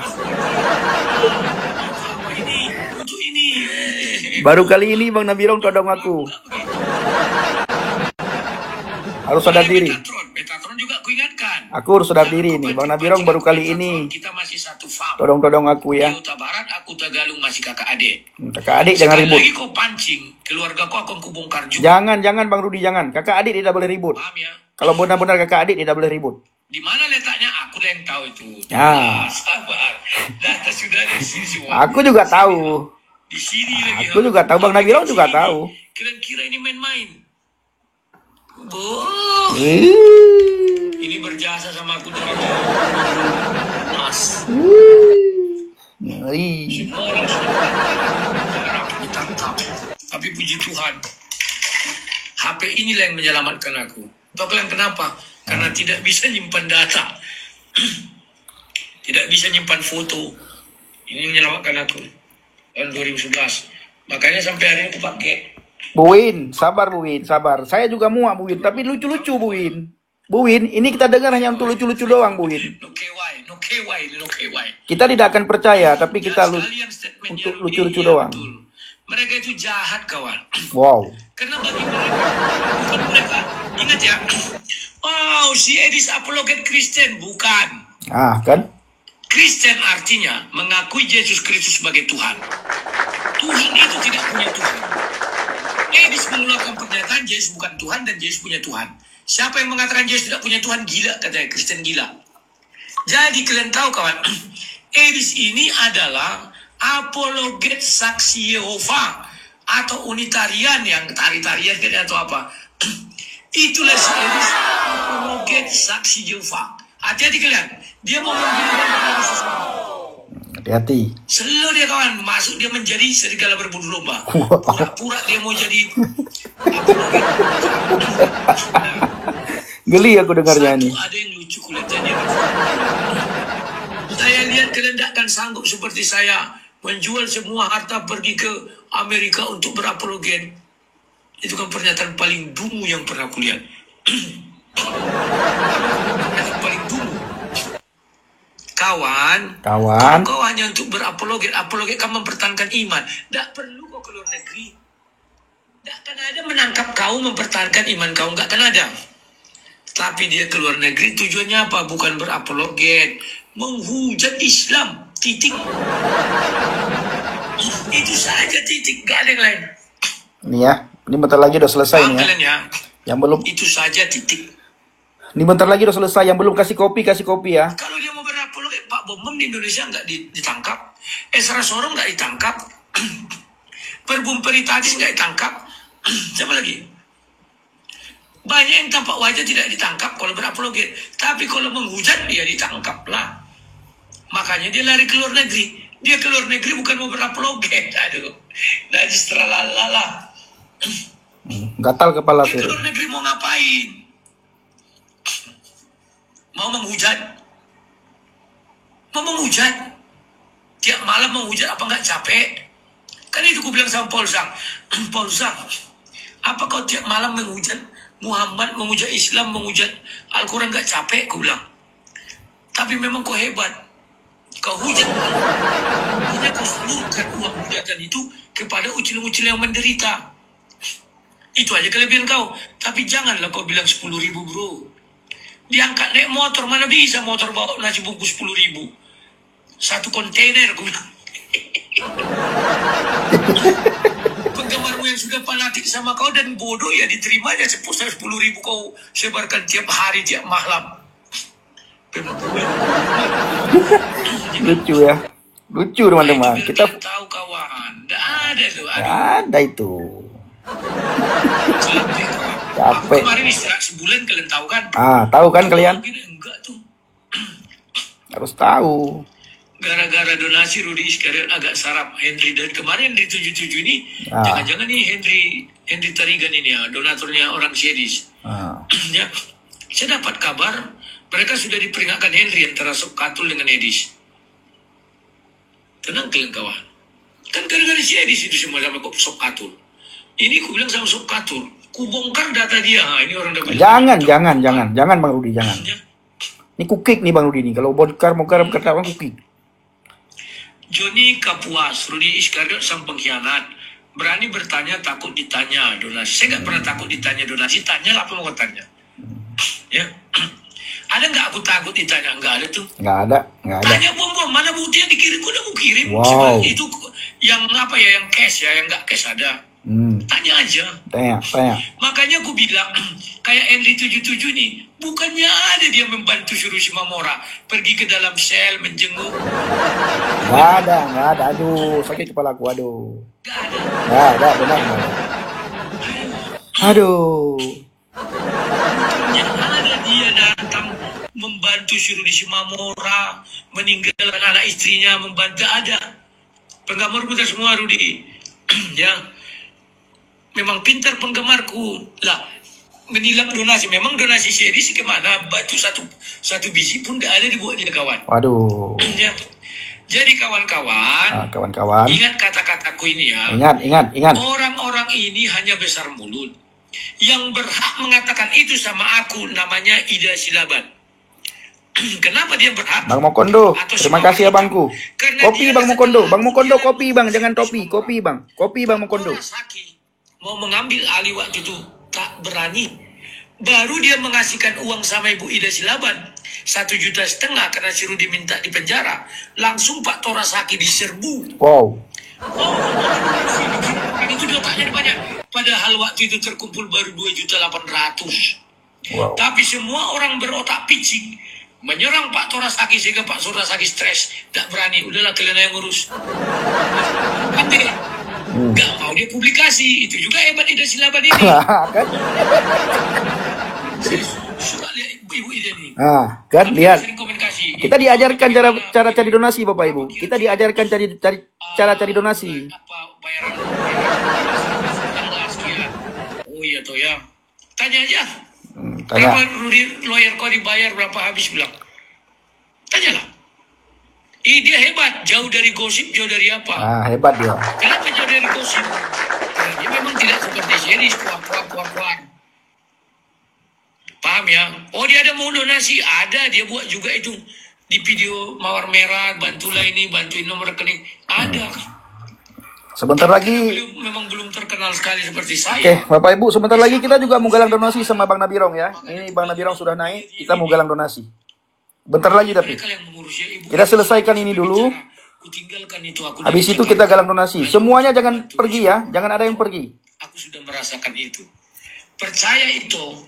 Baru kali ini Bang Nabirong todong aku. Harus sadar diri. Metatron juga aku ingatkan. Aku harus sadar diri nih. Bang Nabirong baru kali ini kita masih satu farm. Todong aku ya. Di Barat, aku Tagalung masih kakak adik. Kakak adik jangan ribut. Lagi kau pancing, keluarga kau akan kubongkar juga. Jangan Bang Rudi, jangan. Kakak adik tidak boleh ribut. Paham ya? Kalau benar-benar kakak adik tidak boleh ribut. Di mana letaknya? Aku yang tahu itu. Ya. Sabar. Data sudah di sini semua. Aku juga tahu. Di sini lagi. Aku juga tahu, Bang Nabirong juga tahu. Kira-kira ini main-main. Ini berjasa sama aku dari Mas. Ngeri. Semua orang sudah ditangkap. puji Tuhan. HP inilah yang menyelamatkan aku. Tahu kalian kenapa? Karena tidak bisa nyimpan data. Tidak bisa nyimpan foto. Ini menyelamatkan aku. Tahun 2011. Makanya sampai hari ini aku pakai. Bu Win, sabar Bu Win, sabar. Saya juga muak Bu Win, tapi lucu-lucu Bu Win. Bu Win, ini kita dengar hanya untuk lucu-lucu doang Bu Win. No KY. Kita tidak akan percaya, tapi kita untuk lucu-lucu doang. Betul. Mereka itu jahat, kawan. Wow. Karena bagi mereka, bukan mereka. Ingat ya. Oh, si Edis apologet Kristen. Bukan. Ah, kan? Kristen artinya mengakui Yesus Kristus sebagai Tuhan. Tuhan itu tidak punya Tuhan. Edis mengeluarkan pernyataan Yesus bukan Tuhan dan Yesus punya Tuhan. Siapa yang mengatakan Yesus tidak punya Tuhan? Gila, katanya. Kristen gila. Jadi kalian tahu kawan, Edis ini adalah apologet saksi Yehova atau unitarian yang tari-tarian atau apa. Itulah si Edis apologet saksi Yehova. Hati-hati kalian, dia mau membiarkan sesuatu. Hati-hati. Selalu dia kawan masuk, dia menjadi serigala berbulu domba. Pura-pura dia mau jadi apologet. Geli aku dengarnya ini. Ada yang lucu kelihatannya. Saya lihat kalian tidak akan sanggup seperti saya menjual semua harta pergi ke Amerika untuk berapologet. Itu kan pernyataan paling dungu yang pernah kulihat. Pernyataan paling dungu. Kawan, kau hanya untuk berapologet. Apologet kan mempertahankan iman. Tidak perlu kau ke luar negeri. Tidak akan ada menangkap kau mempertahankan iman kau. Nggak akan ada. Tapi dia keluar negeri tujuannya apa? Bukan berapologet, menghujat Islam. Titik. Itu saja titik, gak ada yang lain. Ini ya, ini bentar lagi udah selesai nih ya. Yang belum. Itu saja titik. Ini bentar lagi udah selesai. Yang belum kasih kopi ya. Kalau dia mau berapologet, Pak Bom di Indonesia nggak ditangkap. Esra Sorong nggak ditangkap. Perbum Peritadis nggak ditangkap. Siapa lagi? Banyak yang tampak wajah tidak ditangkap kalau berapologet. Tapi kalau menghujat dia ditangkap lah. Makanya dia lari ke luar negeri. Dia ke luar negeri bukan mau berapologet. Aduh. Najis terlalala. Gatal kepala dia ke luar negeri mau ngapain? Mau menghujat? Mau menghujat? Tiap malam menghujat apa nggak capek? Kan itu gue bilang sama Paul Zhang. Paul Zhang, apa kau tiap malam menghujat Muhammad, menghujat Islam, menghujat Al-Quran gak capek, aku bilang. Tapi memang kau hebat. Kau hujat. Hanya kau salurkan uang hujatan itu kepada ucil-ucil yang menderita. Itu aja kelebihan kau. Tapi janganlah kau bilang 10.000 bro. Diangkat naik motor, mana bisa motor bawa nasi bungkus 10.000. Satu kontainer, aku bilang. Penggemarmu yang sudah fanatik sama kau dan bodoh ya diterima aja 10.000 kau sebarkan tiap hari tiap malam. Lucu ya, lucu teman-teman. Kita tahu kawan, ada tuh. Ada itu. Capek. Kemarin istirahat sebulan kalian tahu kan? Tahu kan kalian? Enggak tuh. Harus tahu. Gara-gara donasi Rudy Iskariot agak sarap Henry dari kemarin di 77 ini. Jangan-jangan nih Henry Tarigan ini ya, donaturnya orang Sedis. Ya, saya dapat kabar mereka sudah diperingatkan Henry antara Sob Katul dengan Edis. Tenang kalian kawan. Kan gara-gara si Edis itu semua sama Sob Katul. Ini ku bilang sama Sob Katul, ku bongkar data dia. Ini orang udah bilang. Jangan Bang Rudi, jangan. Ya. Ini kukik nih Bang Rudi nih. Kalau bongkar kata orang kukik. Joni Kapuas, Rudy Iskariot sang pengkhianat. Berani bertanya, takut ditanya donasi. Saya nggak pernah takut ditanya donasi. Tanya apa mau tanya. Ya. Ada nggak aku takut ditanya? Nggak ada tuh. Nggak ada. Tanya bom mana bukti yang dikirim? Udah mau kirim. Wow. Itu yang apa ya? Yang cash ya, yang nggak cash ada. Tanya aja. Tanya. Makanya aku bilang kayak Henry 77 nih, bukannya ada dia membantu suruh si Mamora pergi ke dalam sel menjenguk. Nggak ada. Aduh, sakit kepala aku. Aduh. Nggak ada, benar. Aduh. Bukannya ada dia datang membantu suruh si Mamora meninggalkan anak istrinya membantu ada. Penggambar putar semua Rudi. Ya. memang pintar penggemarku. Lah, menilap donasi. Memang donasi series kemana? Batu satu biji pun tidak ada dibuat dia kawan. Waduh. Ya. Jadi kawan-kawan, kawan-kawan, ingat kata-kataku ini ya. Ingat. Orang-orang ini hanya besar mulut. Yang berhak mengatakan itu sama aku namanya Ida Silaban. Kenapa dia berhak? Bang Mokondo, terima kasih ya bangku. Kopi Bang Mokondo, kopi Bang, jangan topi, kopi Bang Mokondo. Saki mau mengambil alih waktu itu tak berani. Baru dia mengasihkan uang sama Ibu Ida Silaban 1,5 juta karena si Rudi minta di penjara. Langsung Pak Torasaki diserbu. Wow. Itu dia otaknya banyak. Padahal waktu itu terkumpul baru 2,8 juta. Wow. Tapi semua orang berotak picik menyerang Pak Torasaki sehingga Pak Torasaki stres, tak berani. Udahlah kalian yang ngurus. Gak mau dia publikasi. Itu juga hebat Ida Silaban ini. Kan? Suka lihat ibu Ida ini. Kan lihat. Sering komunikasi. Kita diajarkan cara cari donasi Bapak Ibu. Kita diajarkan cara cari donasi. Apa bayaran? Oh iya toh ya. Tanya aja. Tanya. Berapa lawyer kau dibayar, berapa habis bilang? Tanyalah. Dia hebat, jauh dari gosip, jauh dari apa? Hebat dia. Kenapa jauh dari gosip? Karena dia memang tidak seperti series, puan. Paham ya? Oh dia ada mau donasi, ada dia buat juga itu di video Mawar Merah, bantulah ini, bantuin nomor rekening, ada. Sebentar lagi. Memang belum terkenal sekali seperti saya. Oke, Bapak Ibu, sebentar lagi kita juga mau galang donasi sama Bang Nabirong ya. Ini Bang Nabirong sudah naik, kita mau galang donasi. Bentar lagi tapi. Kita selesaikan ini dulu. Habis itu kita galang donasi. Semuanya jangan pergi ya, jangan ada yang pergi. Aku sudah merasakan itu. Percaya itu.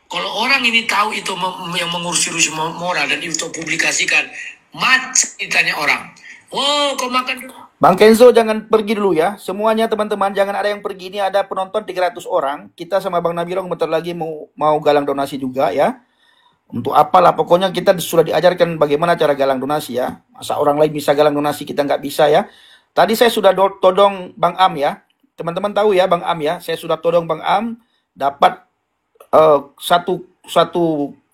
Kalau orang ini tahu itu yang mengurusi moral dan itu publikasikan, macam ditanya orang. Oh, kau makan. Bang Kenzo jangan pergi dulu ya. Semuanya teman-teman jangan ada yang pergi. Ini ada penonton 300 orang. Kita sama Bang Nabirong bentar lagi mau galang donasi juga ya. Untuk apalah pokoknya kita sudah diajarkan bagaimana cara galang donasi ya. Masa orang lain bisa galang donasi kita nggak bisa ya. Tadi saya sudah todong Bang Am ya. Teman-teman tahu ya Bang Am ya. Saya sudah todong Bang Am dapat satu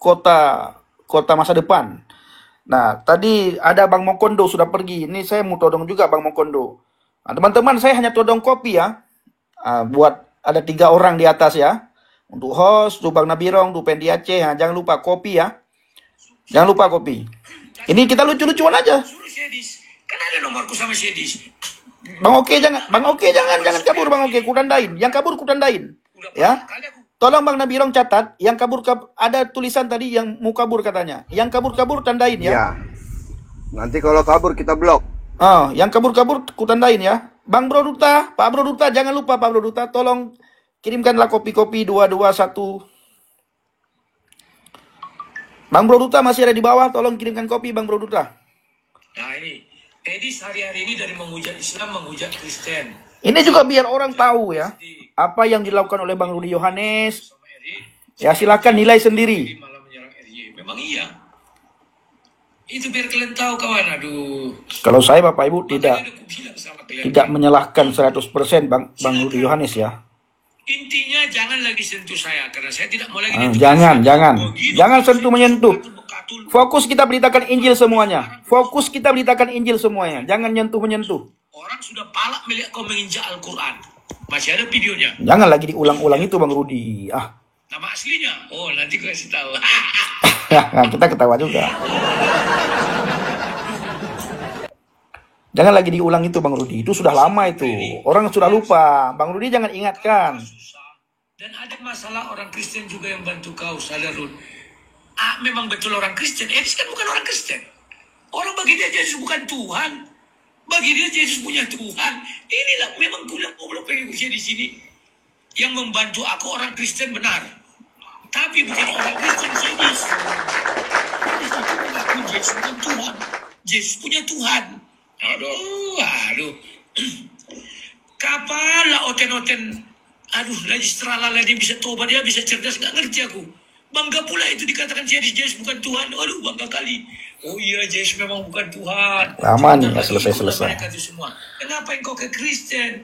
kota masa depan. Nah, tadi ada Bang Mokondo sudah pergi. Ini saya mau todong juga Bang Mokondo. Nah, teman-teman, saya hanya todong kopi ya. Buat ada 3 orang di atas ya. Untuk host, untuk Bang Nabirong, untuk Pendi Aceh. Nah, jangan lupa kopi ya. Jangan lupa kopi. Ini kita lucu-lucuan aja. Kan ada nomorku sama Sedis. Bang Oke jangan kabur Bang Oke, kutandain. Yang kabur kutandain. Ya. Tolong Bang Nabirong catat, yang kabur ada tulisan tadi yang mau kabur katanya. Yang kabur tandain ya. Ya. Nanti kalau kabur kita blok. Yang kabur ku tandain ya. Bang Bro Duta, Pak Bro Duta, jangan lupa Pak Bro Duta, tolong kirimkanlah kopi-kopi 221. Bang Bro Duta masih ada di bawah, tolong kirimkan kopi Bang Bro Duta. Nah ini, Edis hari-hari ini dari menghujat Islam, menghujat Kristen. Ini juga biar orang tahu ya, apa yang dilakukan oleh Bang Rudi Yohanes. Ya silakan nilai sendiri. Memang iya. Itu biar kalian tahu kawan, aduh. Kalau saya Bapak Ibu tidak menyalahkan 100% Bang Rudi Yohanes ya. Intinya jangan lagi sentuh saya, karena saya tidak mau lagi jangan sentuh menyentuh. Fokus kita beritakan Injil semuanya. Jangan nyentuh-menyentuh. Orang sudah palak melihat kau menginjak Al-Quran. Masih ada videonya. Jangan lagi diulang-ulang itu Bang Rudi. Nama aslinya? Oh, nanti gue kasih tahu. Kita ketawa juga. Jangan lagi diulang itu Bang Rudi. Itu sudah lama itu. Orang sudah lupa. Bang Rudi jangan ingatkan. Dan ada masalah orang Kristen juga yang bantu kau, sadar Rud. Memang betul orang Kristen. Edis kan bukan orang Kristen. Orang bagi dia Yesus bukan Tuhan. Bagi dia Yesus punya Tuhan. Inilah memang pulang goblok pengen usia di sini. Yang membantu aku orang Kristen benar. Tapi bukan orang Kristen Edis. Yesus bukan Tuhan. Yesus punya Tuhan. Aduh. Kapan lah oten-oten. Aduh, lagi setelah dia bisa tobat, dia bisa cerdas, nggak ngerti aku. Bangga pula itu dikatakan Yesus bukan Tuhan. Aduh, bangga kali. Oh iya, Yesus memang bukan Tuhan. Lama nih, nggak selesai. Kenapa engkau ke Kristen?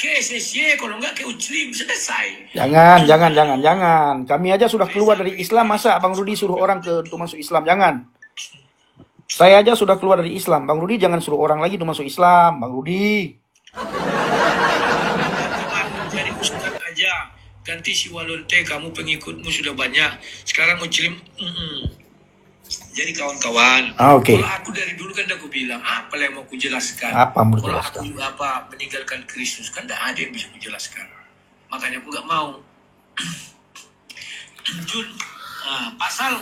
ke SSY, kalau enggak ke Uclim, selesai. Jangan. Kami aja sudah keluar dari Islam, masa Bang Rudi suruh orang untuk masuk Islam? Jangan. Saya aja sudah keluar dari Islam. Bang Rudi jangan suruh orang lagi untuk masuk Islam, Bang Rudi. Jadi ustaz aja, ganti si Walonte, kamu pengikutmu sudah banyak. Sekarang Uclim, jadi kawan-kawan, Oke. kalau aku dari dulu kan aku bilang, apa yang mau ku jelaskan? Apa mau Kalau jelaskan? aku meninggalkan Kristus, kan tidak ada yang bisa menjelaskan. Makanya aku nggak mau. Jun, pasal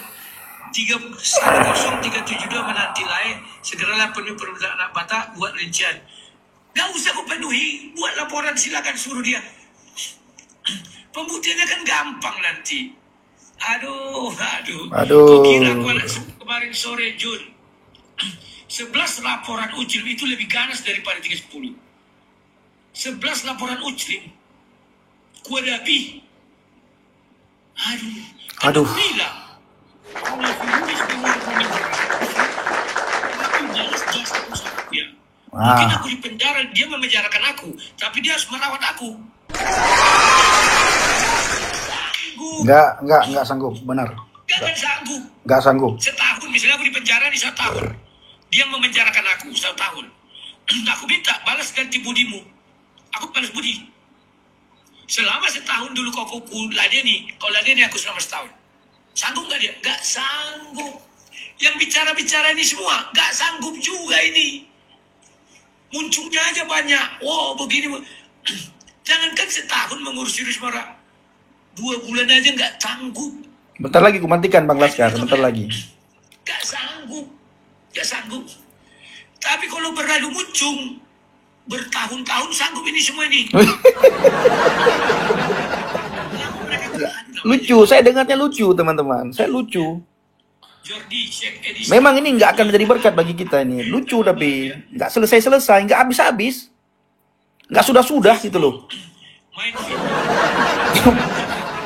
10372 menanti lain, segeralah penuhi permintaan anak Batak, buat rincian. Nggak usah aku penuhi, buat laporan, silakan suruh dia. Pembuktiannya kan gampang nanti. Aduh. Kau kira aku anak kemarin sore, Jun. 11 laporan Uclim itu lebih ganas daripada 310. 11 laporan Uclim. Kuadapi. Aduh. Bilang. Mungkin aku di penjara, dia memenjarakan aku. Tapi dia harus merawat aku. Enggak sanggup, benar. Enggak sanggup. Setahun, misalnya aku di penjara di 1 tahun. Dia memenjarakan aku 1 tahun. Aku minta balas ganti budimu. Aku balas budi. Selama setahun dulu kau ladeni aku selama setahun. Sanggup nggak dia? Nggak sanggup. Yang bicara-bicara ini semua nggak sanggup juga ini. Munculnya aja banyak. Wow, begini. Jangankan setahun mengurus Rismara. 2 bulan aja nggak sanggup. Bentar lagi ku matikan Bang Laskar, bentar lagi. Nggak sanggup. Tapi kalau berlalu muncung, bertahun-tahun sanggup ini semua ini. Lucu, saya dengarnya lucu teman-teman. Saya lucu. Memang ini nggak akan menjadi berkat bagi kita ini. Lucu tapi nggak selesai, nggak habis-habis. Nggak sudah gitu loh.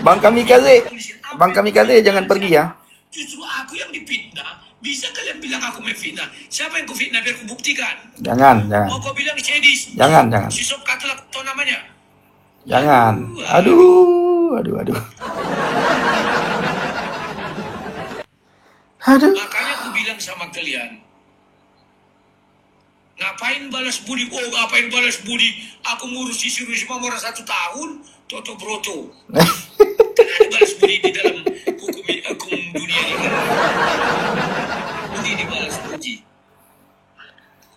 Bang Kamikaze jangan pergi ya. Justru aku yang dipitnah. Bisa kalian bilang aku memfitnah? Siapa yang kufitnah biar ku buktikan? Jangan. Mau kau bilang Cedis? Jangan. Si Sob Katelak tau namanya? Jangan. Aduh. Makanya aku bilang sama kalian, ngapain balas budi? Ngapain balas budi? Aku ngurus si Risma Mora 1 tahun, Toto Broto. Kan ada balas budi di dalam hukum dunia ini. Budi dibalas budi.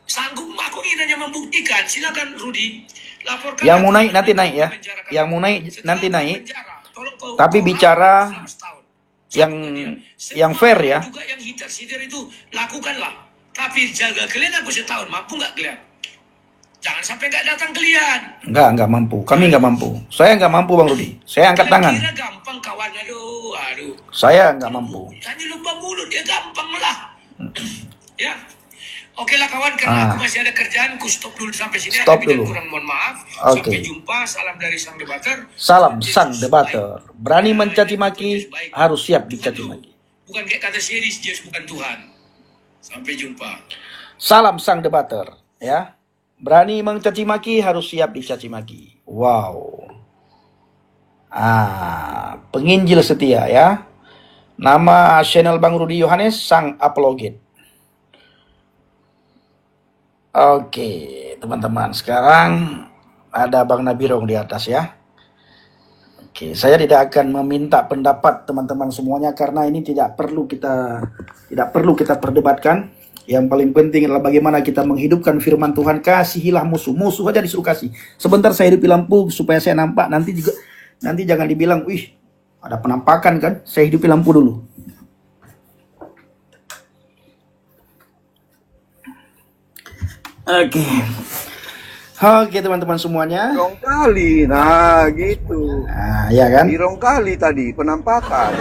Sanggup aku ingin hanya membuktikan. Silakan Rudi, laporkan. Yang mau naik nanti naik ya. Yang mau naik nanti naik. Tapi bicara yang fair ya. Juga yang hitar itu lakukanlah. Tapi jaga kalian aku setahun, mampu nggak kalian? Jangan sampai nggak datang kalian. Nggak mampu. Kami nggak mampu. Saya nggak mampu Bang Rudi. Saya angkat tangan. Kira gampang kawan, aduh. Saya nggak mampu. Hanya lupa mulut ya gampang lah. Ya. Oke lah kawan, karena aku masih ada kerjaan, ku stop dulu sampai sini. Stop dulu. Kurang mohon maaf. Oke. Sampai jumpa. Salam dari Sang Debater. Salam Sang Debater. Berani mencaci maki, harus siap dicaci maki. Bukan kayak kata series, Yesus bukan Tuhan. Sampai jumpa. Salam Sang Debater, ya. Berani mencaci maki, harus siap dicaci maki. Wow. Penginjil setia ya. Nama channel Bang Rudi Yohanes, Sang Apologet. Oke, teman-teman. Sekarang ada Bang Nabirong di atas ya. Oke, saya tidak akan meminta pendapat teman-teman semuanya karena ini tidak perlu kita perdebatkan. Yang paling penting adalah bagaimana kita menghidupkan firman Tuhan. Kasihilah musuh aja disuruh kasih. Sebentar saya hidupi lampu supaya saya nampak. Nanti jangan dibilang, wih, ada penampakan kan? Saya hidupi lampu dulu. Oke teman-teman semuanya. Rong kali, nah gitu. Nah, ya kan? Di rong kali tadi penampakan.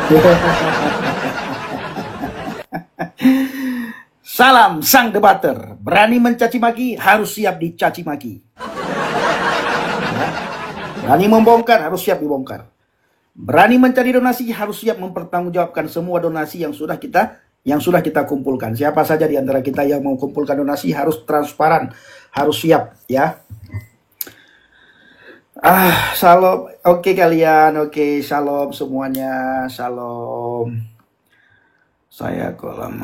Salam Sang Debater. Berani mencaci maki, harus siap dicaci maki. Ya. Berani membongkar, harus siap dibongkar. Berani mencari donasi, harus siap mempertanggungjawabkan semua donasi yang sudah kita kumpulkan. Siapa saja di antara kita yang mau kumpulkan donasi harus transparan, harus siap ya. Shalom. Oke kalian, oke, shalom semuanya, shalom. Saya kolam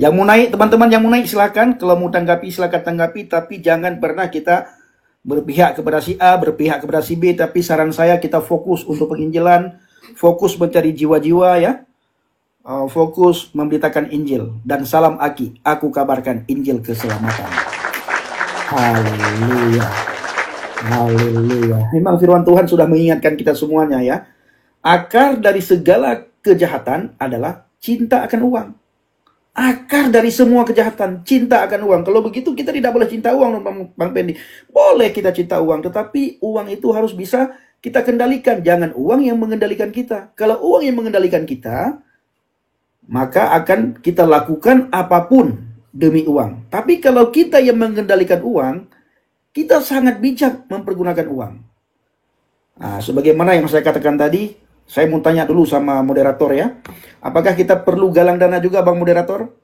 yang mau naik, teman-teman yang mau naik silakan. Kalau mau tanggapi silakan tanggapi, tapi jangan pernah kita berpihak kepada si A, berpihak kepada si B. Tapi saran saya kita fokus untuk penginjilan, fokus mencari jiwa-jiwa ya. Fokus memberitakan Injil. Dan salam Aki, aku kabarkan Injil keselamatan. Haleluya. Haleluya. Memang firman Tuhan sudah mengingatkan kita semuanya ya. Akar dari segala kejahatan adalah cinta akan uang. Akar dari semua kejahatan, cinta akan uang. Kalau begitu kita tidak boleh cinta uang, Bang Pendi. Boleh kita cinta uang, tetapi uang itu harus bisa kita kendalikan. Jangan uang yang mengendalikan kita. Kalau uang yang mengendalikan kita, maka akan kita lakukan apapun demi uang. Tapi kalau kita yang mengendalikan uang, kita sangat bijak mempergunakan uang. Nah, sebagaimana yang saya katakan tadi, saya mau tanya dulu sama moderator ya. Apakah kita perlu galang dana juga, Bang Moderator?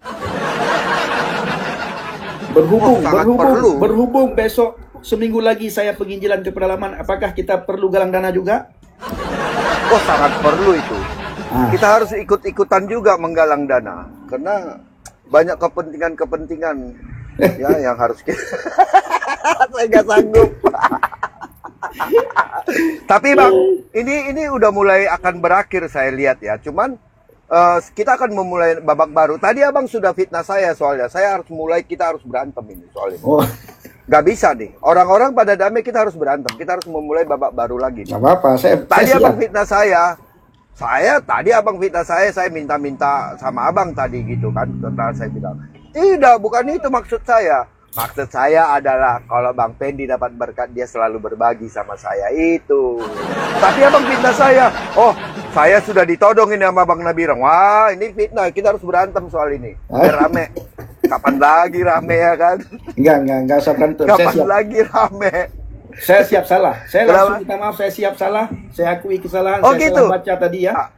Berhubung besok seminggu lagi saya penginjilan ke pedalaman, apakah kita perlu galang dana juga? Oh, sangat perlu itu. Kita harus ikut-ikutan juga menggalang dana, karena banyak kepentingan-kepentingan ya yang harus kita. Saya nggak sanggup. Tapi Bang, ini udah mulai akan berakhir saya lihat ya. Cuman kita akan memulai babak baru. Tadi Abang sudah fitnah saya soalnya. Kita harus berantem ini soalnya. Gak bisa nih. Orang-orang pada damai, kita harus berantem. Kita harus memulai babak baru lagi. Gak apa-apa. Tadi Abang fitnah saya. Abang fitnah saya minta-minta sama Abang tadi gitu kan. Setelah saya bilang, tidak, bukan itu maksud saya. Maksud saya adalah kalau Bang Pendi dapat berkat, dia selalu berbagi sama saya itu. Tapi Abang fitnah saya. Oh, saya sudah ditodong ini sama Bang Nabirang. Wah, ini fitnah. Kita harus berantem soal ini. Biar rame. Kapan lagi rame ya kan? Enggak usah berantem. Kapan lagi rame? Saya siap salah. Saya langsung minta maaf, saya siap salah. Saya akui kesalahan. Oh, saya gitu? salah baca tadi ya.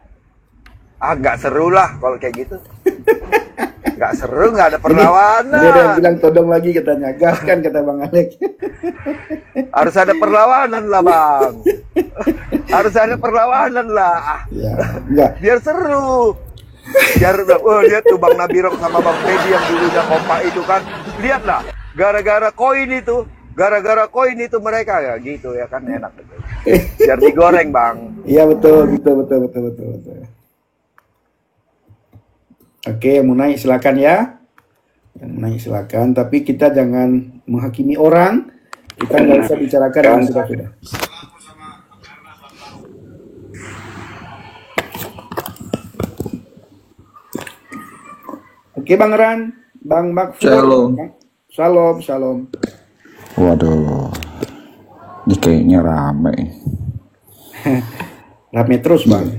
Agak seru lah kalau kayak gitu. Gak seru, gak ada perlawanan. Dia ada yang bilang todong lagi katanya. Gas kan kata Bang Alek. Harus ada perlawanan lah Bang. Harus ada perlawanan lah. Ya, enggak. Biar seru. Lihat tuh Bang Nabirok sama Bang Freddy yang dulunya kompak itu kan. Lihatlah, gara-gara koin itu mereka ya gitu ya kan, enak. Biar digoreng Bang. Iya betul. Oke, mau naik silakan ya. Yang mau naik silakan, tapi kita jangan menghakimi orang. Kita nggak usah bicarakan yang sudah. Oke Bang Ran, Bang Makfur. Shalom. Waduh, ini kayaknya rame. Rame terus Bang.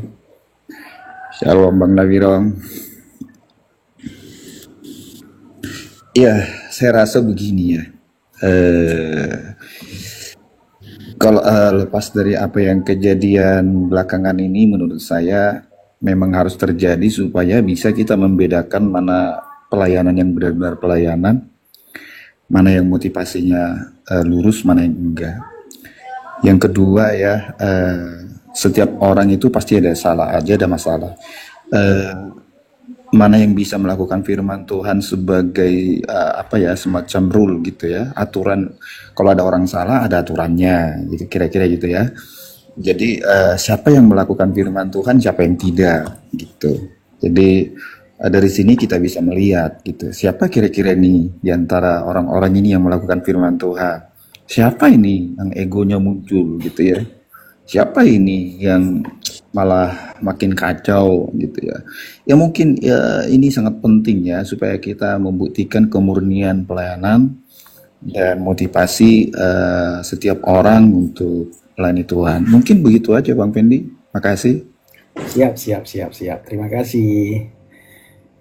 Shalom Bang Nabirong. Ya, saya rasa begini ya. Kalau lepas dari apa yang kejadian belakangan ini, menurut saya memang harus terjadi supaya bisa kita membedakan mana pelayanan yang benar-benar pelayanan, mana yang motivasinya lurus, mana yang enggak. Yang kedua ya, setiap orang itu pasti ada salah aja, ada masalah. Mana yang bisa melakukan firman Tuhan sebagai semacam rule gitu ya, aturan. Kalau ada orang salah ada aturannya gitu, kira-kira gitu ya. Jadi siapa yang melakukan firman Tuhan, siapa yang tidak gitu. Jadi dari sini kita bisa melihat gitu, siapa kira-kira nih di antara orang-orang ini yang melakukan firman Tuhan. Siapa ini yang egonya muncul gitu ya. Siapa ini yang malah makin kacau gitu ya. Ya mungkin ya ini sangat penting ya supaya kita membuktikan kemurnian pelayanan dan motivasi setiap orang untuk melayani Tuhan. Mungkin begitu aja Bang Pendi. Makasih. Siap. Terima kasih.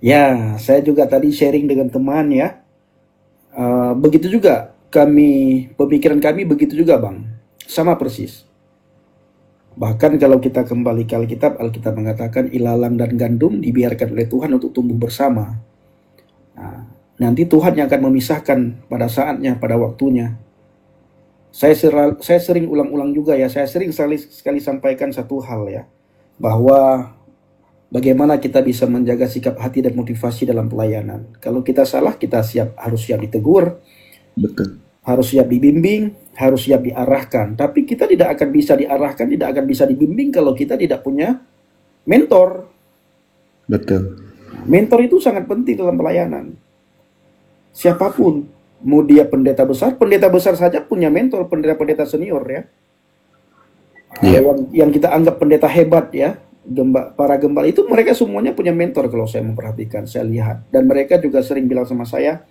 Ya, saya juga tadi sharing dengan teman ya. Begitu juga pemikiran kami begitu juga Bang. Sama persis. Bahkan kalau kita kembali ke Alkitab mengatakan ilalang dan gandum dibiarkan oleh Tuhan untuk tumbuh bersama. Nanti Tuhan yang akan memisahkan pada saatnya, pada waktunya. Saya sering ulang-ulang juga ya, saya sering sekali sampaikan satu hal ya, bahwa bagaimana kita bisa menjaga sikap hati dan motivasi dalam pelayanan. Kalau kita salah, kita harus siap ditegur, Betul. harus siap dibimbing, harus siap diarahkan. Tapi kita tidak akan bisa diarahkan, tidak akan bisa dibimbing kalau kita tidak punya mentor. Betul. Mentor itu sangat penting dalam pelayanan. Siapapun, mau dia pendeta besar saja punya mentor, pendeta-pendeta senior ya. Iya. Yang kita anggap pendeta hebat ya, para gembala itu mereka semuanya punya mentor kalau saya memperhatikan, saya lihat. Dan mereka juga sering bilang sama saya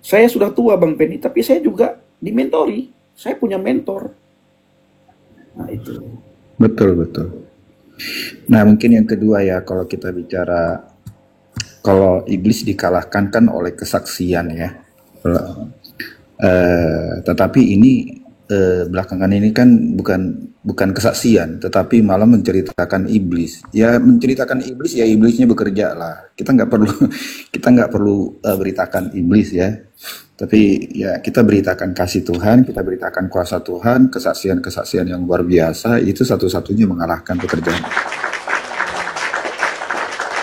sudah tua Bang Penny, tapi saya juga dimentori, saya punya mentor. Nah itu. Betul, betul. Nah, mungkin yang kedua ya, kalau kita bicara, kalau iblis dikalahkan kan oleh kesaksian ya. Tetapi ini belakangan ini kan bukan kesaksian, tetapi malah menceritakan iblis. Ya menceritakan iblis ya, iblisnya bekerja lah. Kita nggak perlu beritakan iblis ya. Tapi ya kita beritakan kasih Tuhan, kita beritakan kuasa Tuhan, kesaksian-kesaksian yang luar biasa, itu satu-satunya mengalahkan pekerjaan.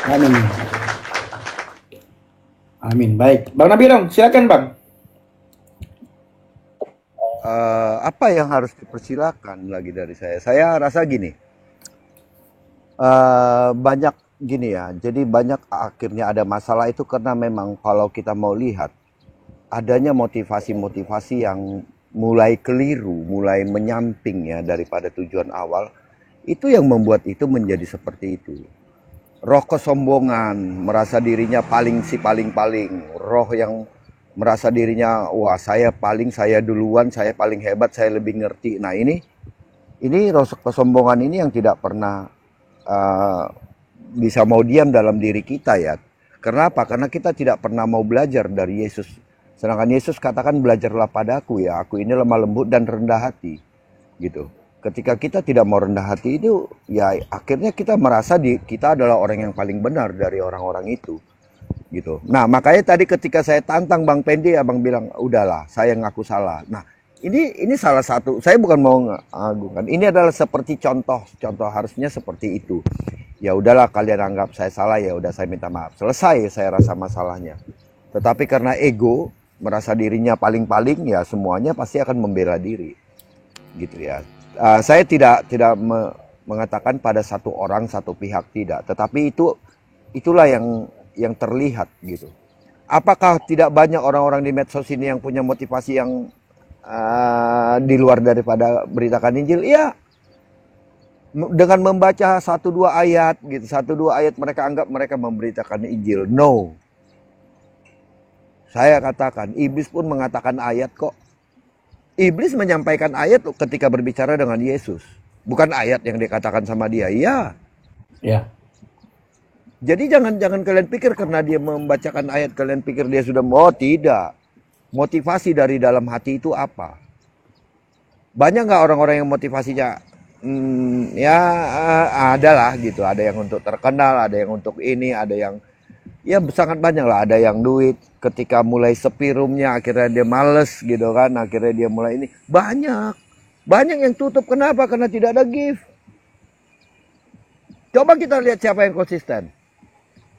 Amin. Amin. Baik, Bang Nabi dong, silakan Bang. Apa yang harus dipersilakan lagi dari saya? Saya rasa gini, banyak gini ya. Jadi banyak akhirnya ada masalah itu karena memang kalau kita mau lihat adanya motivasi-motivasi yang mulai keliru, mulai menyamping ya daripada tujuan awal. Itu yang membuat itu menjadi seperti itu. Roh kesombongan, merasa dirinya paling paling-paling, roh yang merasa dirinya wah saya duluan, saya paling hebat, saya lebih ngerti. Nah ini roh kesombongan ini yang tidak pernah bisa mau diam dalam diri kita ya. Kenapa? Karena kita tidak pernah mau belajar dari Yesus. Sedangkan Yesus katakan belajarlah padaku ya, aku ini lemah lembut dan rendah hati gitu. Ketika kita tidak mau rendah hati itu ya akhirnya kita merasa kita adalah orang yang paling benar dari orang-orang itu gitu. Nah makanya tadi ketika saya tantang Bang Pendi, abang bilang udahlah saya ngaku salah. Nah ini salah satu, saya bukan mau ngagungkan, ini adalah seperti contoh harusnya seperti itu. Ya udahlah kalian anggap saya salah, ya udah saya minta maaf, selesai saya rasa masalahnya. Tetapi karena ego, merasa dirinya paling-paling ya semuanya pasti akan membela diri gitu ya. Saya tidak mengatakan pada satu orang satu pihak, tidak, tetapi itulah yang terlihat gitu. Apakah tidak banyak orang-orang di medsos ini yang punya motivasi yang di luar daripada beritakan Injil? Iya, dengan membaca 1-2 ayat gitu, 1-2 ayat mereka anggap mereka memberitakan Injil. No, saya katakan iblis pun mengatakan ayat kok. Iblis menyampaikan ayat ketika berbicara dengan Yesus. Bukan ayat yang dikatakan sama dia. Iya. Ya. Jadi jangan kalian pikir karena dia membacakan ayat kalian pikir dia sudah mau. Tidak. Motivasi dari dalam hati itu apa? Banyak nggak orang-orang yang motivasinya adalah gitu. Ada yang untuk terkenal, ada yang untuk ini, ada yang ya sangat banyak lah. Ada yang duit, ketika mulai sepi roomnya akhirnya dia males gitu kan, akhirnya dia mulai ini. Banyak yang tutup. Kenapa? Karena tidak ada gift. Coba kita lihat siapa yang konsisten.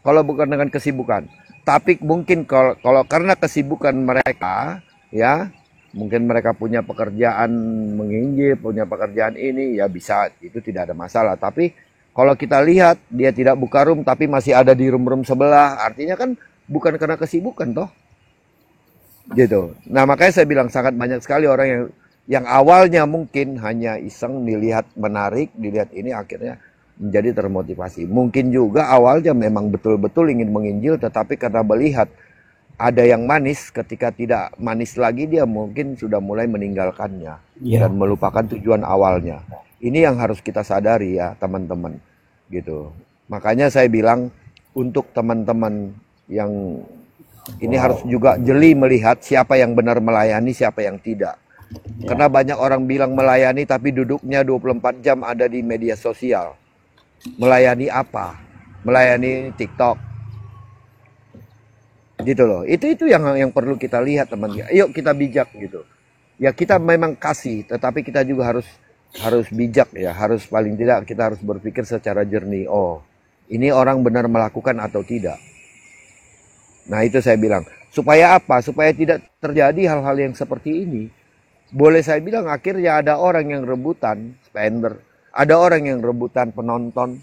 Kalau bukan dengan kesibukan. Tapi mungkin kalau karena kesibukan mereka ya, mungkin mereka punya pekerjaan menginjil, punya pekerjaan ini ya bisa, itu tidak ada masalah. Tapi kalau kita lihat dia tidak buka room tapi masih ada di room sebelah, artinya kan bukan karena kesibukan toh. Gitu. Nah, makanya saya bilang sangat banyak sekali orang yang awalnya mungkin hanya iseng dilihat menarik, dilihat ini akhirnya menjadi termotivasi. Mungkin juga awalnya memang betul-betul ingin menginjil, tetapi karena melihat ada yang manis, ketika tidak manis lagi dia mungkin sudah mulai meninggalkannya dan melupakan tujuan awalnya. Ini yang harus kita sadari ya teman-teman gitu. Makanya saya bilang untuk teman-teman yang ini harus juga jeli melihat siapa yang benar melayani, siapa yang tidak. Karena banyak orang bilang melayani tapi duduknya 24 jam ada di media sosial. Melayani apa? Melayani TikTok. Gitu loh. Itu yang perlu kita lihat, teman. Yuk kita bijak gitu. Ya kita memang kasih, tetapi kita juga harus bijak ya. Harus paling tidak kita harus berpikir secara jernih. Oh, ini orang benar melakukan atau tidak. Nah, itu saya bilang. Supaya apa? Supaya tidak terjadi hal-hal yang seperti ini. Boleh saya bilang akhirnya ada orang yang rebutan spender, ada orang yang rebutan penonton.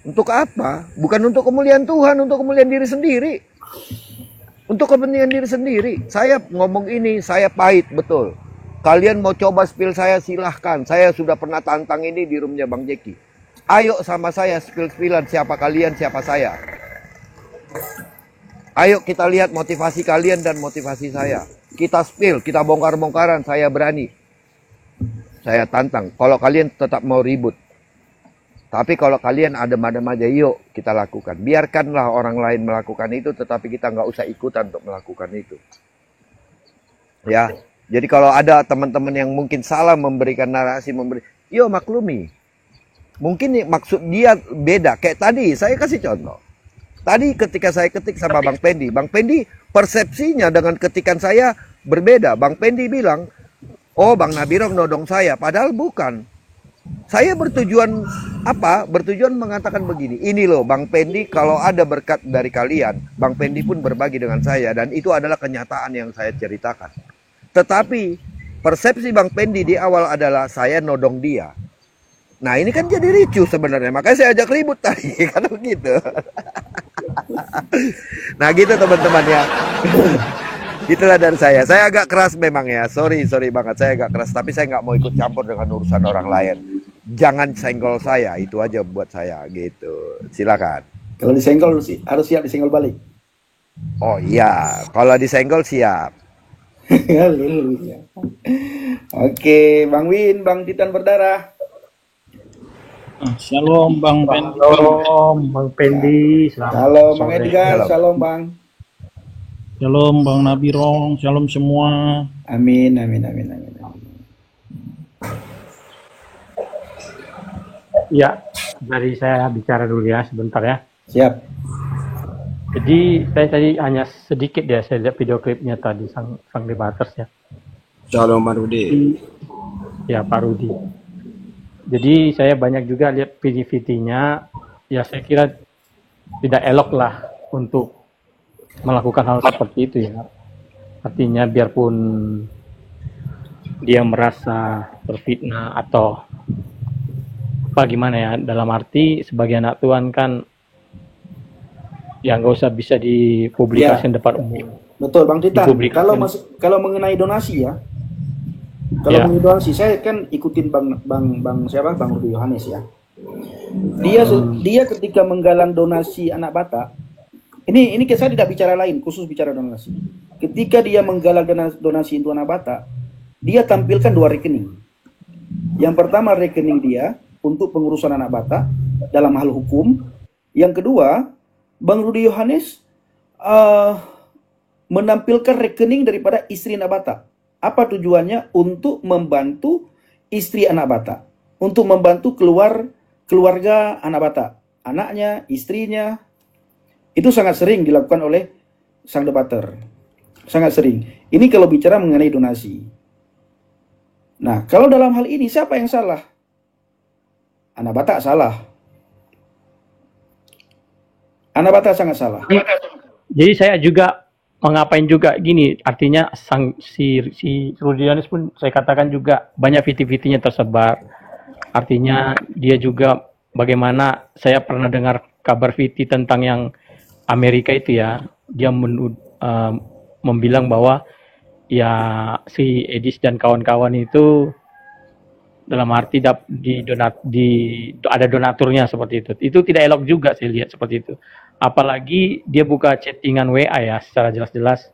Untuk apa? Bukan untuk kemuliaan Tuhan, untuk kemuliaan diri sendiri. Untuk kepentingan diri sendiri. Saya ngomong ini, saya pahit, betul. Kalian mau coba spill saya, silahkan. Saya sudah pernah tantang ini di roomnya Bang Jeki. Ayo sama saya spill-spillan siapa kalian, siapa saya. Ayo kita lihat motivasi kalian dan motivasi saya. Kita spill, kita bongkar-bongkaran, saya berani. Saya tantang, kalau kalian tetap mau ribut. Tapi kalau kalian adem-adem aja, yuk kita lakukan. Biarkanlah orang lain melakukan itu, tetapi kita nggak usah ikutan untuk melakukan itu. Ya, jadi kalau ada teman-teman yang mungkin salah memberikan narasi, yuk maklumi. Mungkin maksud dia beda. Kayak tadi, saya kasih contoh. Tadi ketika saya ketik sama Bang Pendi persepsinya dengan ketikan saya berbeda. Bang Pendi bilang, oh Bang Nabirong nodong saya, padahal bukan. Saya bertujuan apa? Bertujuan mengatakan begini, ini loh Bang Pendi, kalau ada berkat dari kalian, Bang Pendi pun berbagi dengan saya, dan itu adalah kenyataan yang saya ceritakan. Tetapi persepsi Bang Pendi di awal adalah saya nodong dia. Nah ini kan jadi ricuh sebenarnya, makanya saya ajak ribut tadi, kan begitu. Nah gitu teman-teman ya. Itulah dari saya agak keras memang ya, sorry banget, saya agak keras, tapi saya nggak mau ikut campur dengan urusan orang lain. Jangan senggol saya, itu aja buat saya gitu. Silakan. Kalau disenggol harus siap disenggol balik. Oh iya, kalau disenggol siap. Oke, Bang Win, Bang Titan berdarah. Shalom Bang Pendi. Shalom Bang Pendi. Shalom Bang Edgar. Shalom Bang. Shalom Bang Nabirong. Shalom semua. Amin. Ya, dari saya bicara dulu ya sebentar ya. Siap. Jadi saya tadi hanya sedikit ya, saya lihat video klipnya tadi sang debaters ya. Shalom Pak Rudi. Ya Pak Rudi. Jadi saya banyak juga lihat VT-nya, ya saya kira tidak elok lah untuk melakukan hal seperti itu ya. Artinya biarpun dia merasa terfitnah atau bagaimana ya, dalam arti sebagai anak Tuhan kan ya nggak usah bisa dipublikasikan depan umum. Betul Bang Titan. Kalau mengenai donasi ya. Kalau mengenai donasi, saya kan ikutin Bang siapa? Bang Rudi Yohanes ya. Dia ketika menggalang donasi anak Batak, ini saya tidak bicara lain, khusus bicara donasi. Ketika dia menggalang donasi untuk anak Batak, dia tampilkan 2 rekening. Yang pertama rekening dia untuk pengurusan anak Batak dalam hal hukum. Yang kedua, Bang Rudi Yohanes menampilkan rekening daripada istri anak Batak. Apa tujuannya? Untuk membantu istri anak Batak, untuk membantu keluarga anak Batak, anaknya, istrinya. Itu sangat sering dilakukan oleh sang debater. Sangat sering. Ini kalau bicara mengenai donasi. Nah, kalau dalam hal ini siapa yang salah? Anak Batak salah. Anak Batak sangat salah. Jadi saya juga mengapain juga gini, artinya si Rudi Yohanes pun saya katakan juga banyak VT-VT-nya tersebar. Artinya dia juga bagaimana saya pernah dengar kabar VT tentang yang Amerika itu ya, dia membilang bahwa ya si Edis dan kawan-kawan itu dalam arti ada donaturnya seperti itu. Itu tidak elok juga saya lihat seperti itu. Apalagi dia buka chattingan WA ya secara jelas-jelas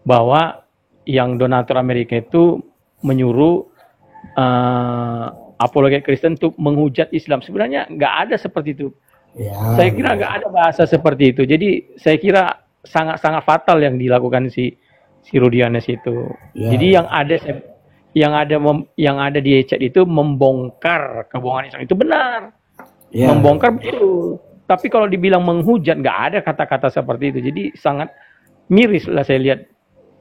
bahwa yang donatur Amerika itu menyuruh apologet Kristen untuk menghujat Islam. Sebenarnya nggak ada seperti itu. Ya, saya kira nggak ada bahasa seperti itu. Jadi saya kira sangat-sangat fatal yang dilakukan si Rudi Yohanes itu. Ya. Jadi yang ada di chat itu membongkar kebohongan Islam, itu benar. Ya. Membongkar betul. Tapi kalau dibilang menghujat, nggak ada kata-kata seperti itu. Jadi sangat miris lah saya lihat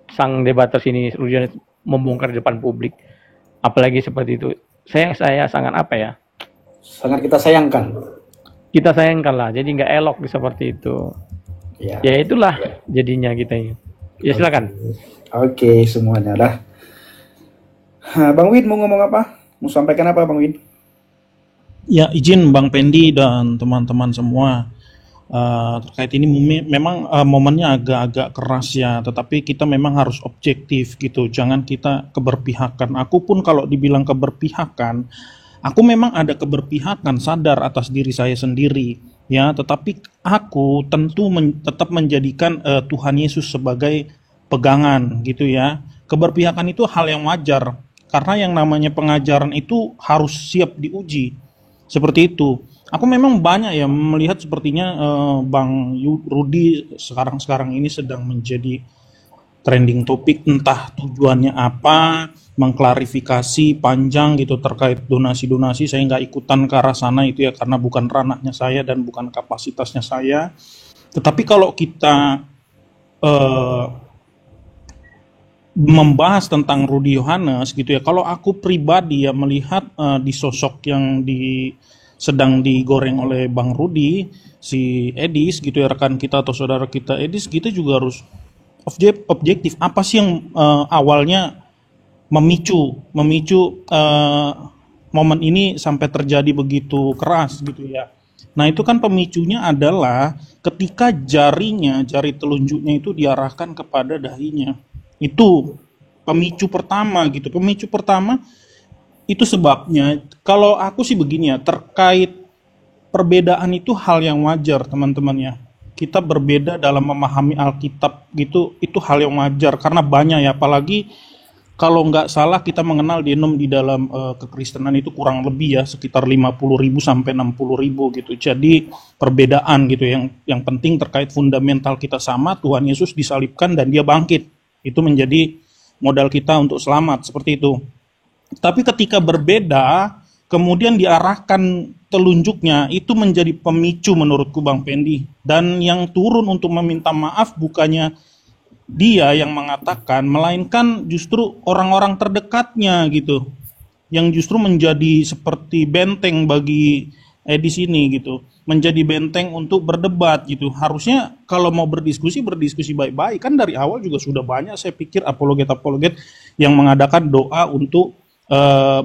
sang debater sini Rudianis membongkar di depan publik. Apalagi seperti itu. Saya sangat apa ya? Sangat kita sayangkan. Kita sayangkan lah. Jadi nggak elok seperti itu. Ya. Ya itulah jadinya kita ini. Ya silakan. Oke, semuanya dah. Bang Win mau ngomong apa? Mau sampaikan apa Bang Win? Ya, izin Bang Pendi dan teman-teman semua. Terkait ini memang momennya agak-agak keras ya, tetapi kita memang harus objektif gitu, jangan kita keberpihakan. Aku pun kalau dibilang keberpihakan, aku memang ada keberpihakan, sadar atas diri saya sendiri ya, tetapi aku tentu tetap menjadikan Tuhan Yesus sebagai pegangan gitu ya. Keberpihakan itu hal yang wajar, karena yang namanya pengajaran itu harus siap diuji, seperti itu. Aku memang banyak ya melihat sepertinya Bang Rudi sekarang ini sedang menjadi trending topik, entah tujuannya apa, mengklarifikasi panjang gitu terkait donasi-donasi. Saya nggak ikutan ke arah sana itu ya, karena bukan ranahnya saya dan bukan kapasitasnya saya. Tetapi kalau kita membahas tentang Rudi Yohanes gitu ya, kalau aku pribadi ya melihat di sosok yang sedang digoreng oleh Bang Rudi, si Edis gitu ya, rekan kita atau saudara kita Edis, kita juga harus objektif. Apa sih yang awalnya memicu momen ini sampai terjadi begitu keras gitu ya. Nah itu kan pemicunya adalah ketika jari telunjuknya itu diarahkan kepada dahinya. Itu pemicu pertama gitu. Pemicu pertama itu sebabnya, kalau aku sih begini ya, terkait perbedaan itu hal yang wajar teman-teman ya. Kita berbeda dalam memahami Alkitab gitu, itu hal yang wajar. Karena banyak ya, apalagi kalau nggak salah kita mengenal denom di dalam kekristenan itu kurang lebih ya, sekitar 50.000 sampai 60.000 gitu. Jadi perbedaan gitu, yang penting terkait fundamental kita sama, Tuhan Yesus disalibkan dan dia bangkit. Itu menjadi modal kita untuk selamat, seperti itu. Tapi ketika berbeda, kemudian diarahkan telunjuknya, itu menjadi pemicu menurutku Bang Pendi. Dan yang turun untuk meminta maaf bukannya dia yang mengatakan, melainkan justru orang-orang terdekatnya gitu, yang justru menjadi seperti benteng bagi Edis ini gitu, menjadi benteng untuk berdebat gitu. Harusnya kalau mau berdiskusi baik-baik, kan dari awal juga sudah banyak saya pikir apologet yang mengadakan doa untuk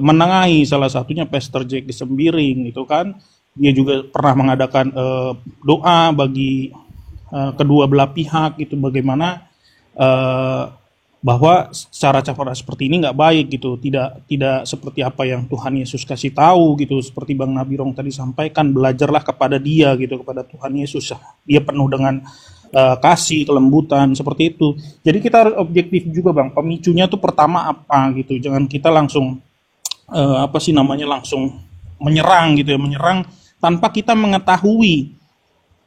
menengahi, salah satunya Pastor Jack di Sembiring gitu kan. Dia juga pernah mengadakan doa bagi kedua belah pihak gitu, bagaimana bahwa cara-cara seperti ini nggak baik gitu, tidak seperti apa yang Tuhan Yesus kasih tahu gitu. Seperti Bang Nabirong tadi sampaikan, belajarlah kepada dia gitu, kepada Tuhan Yesus. Dia penuh dengan kasih, kelembutan, seperti itu. Jadi kita harus objektif juga Bang, pemicunya tuh pertama apa gitu. Jangan kita langsung langsung menyerang gitu ya, menyerang tanpa kita mengetahui.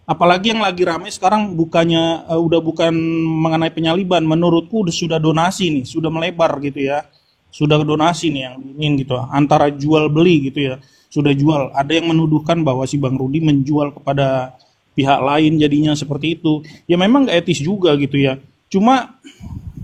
Apalagi yang lagi ramai sekarang udah bukan mengenai penyaliban, menurutku sudah donasi nih, sudah melebar gitu ya. Sudah donasi nih yang ingin gitu, antara jual beli gitu ya. Sudah jual, ada yang menuduhkan bahwa si Bang Rudi menjual kepada pihak lain, jadinya seperti itu. Ya memang gak etis juga gitu ya. Cuma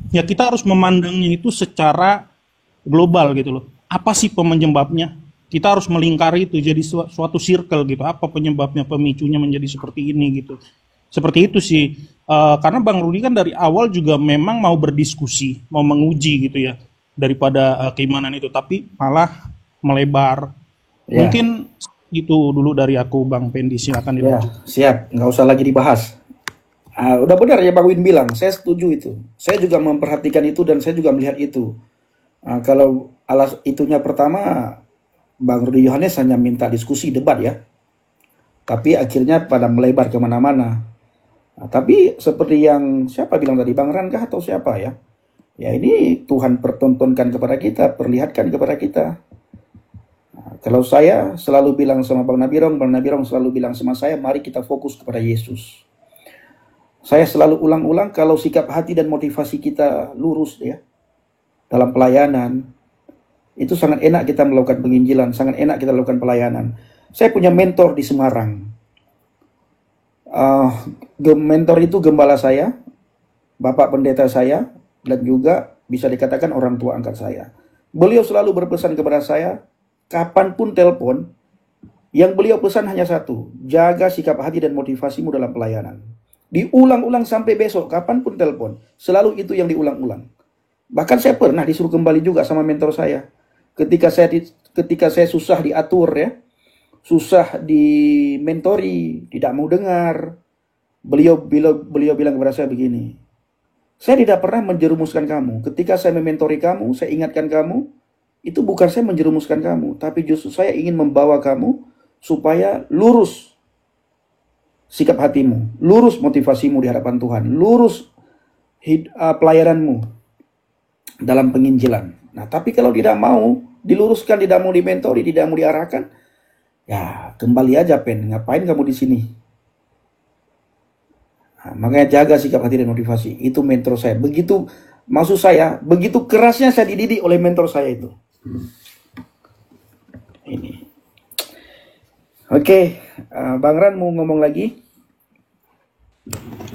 ya kita harus memandangnya itu secara global gitu loh. Apa sih penyebabnya? Kita harus melingkari itu jadi suatu circle gitu. Apa penyebabnya, pemicunya menjadi seperti ini gitu. Seperti itu sih. Karena Bang Rudi kan dari awal juga memang mau berdiskusi, mau menguji gitu ya, daripada keimanan itu, tapi malah melebar. Ya. Mungkin itu dulu dari aku Bang Pendi, silakan dilanjut. Ya, siap, nggak usah lagi dibahas. Udah benar ya Bang Win bilang, saya setuju itu. Saya juga memperhatikan itu dan saya juga melihat itu. Kalau itunya pertama, Bang Rudi Yohanes hanya minta diskusi, debat ya. Tapi akhirnya pada melebar kemana-mana. Tapi seperti yang siapa bilang tadi, Bang Rangga atau siapa ya? Ya ini Tuhan pertontonkan kepada kita, perlihatkan kepada kita. Kalau saya selalu bilang sama Bang Nabirong selalu bilang sama saya, mari kita fokus kepada Yesus. Saya selalu ulang-ulang, kalau sikap hati dan motivasi kita lurus ya, dalam pelayanan, itu sangat enak kita melakukan penginjilan, sangat enak kita melakukan pelayanan. Saya punya mentor di Semarang. Uh, Mentor itu gembala saya, bapak pendeta saya, dan juga bisa dikatakan orang tua angkat saya. Beliau selalu berpesan kepada saya, kapanpun telepon, yang beliau pesan hanya satu, jaga sikap hati dan motivasimu dalam pelayanan. Diulang-ulang sampai besok, kapanpun telepon, selalu itu yang diulang-ulang. Bahkan saya pernah disuruh kembali juga sama mentor saya. Ketika saya susah diatur ya, susah dimentori, tidak mau dengar, beliau bilang kepada saya begini, saya tidak pernah menjerumuskan kamu. Ketika saya mementori kamu, saya ingatkan kamu, itu bukan saya menjerumuskan kamu, tapi justru saya ingin membawa kamu supaya lurus sikap hatimu, lurus motivasimu di hadapan Tuhan, lurus pelayananmu dalam penginjilan. Nah, tapi kalau tidak mau diluruskan, tidak mau dimentori, tidak mau diarahkan, ya kembali aja ngapain kamu di sini? Nah, makanya jaga sikap hati dan motivasi. Itu mentor saya. Begitu, maksud saya, begitu kerasnya saya dididik oleh mentor saya itu. Ini. Oke, Bang Ran mau ngomong lagi?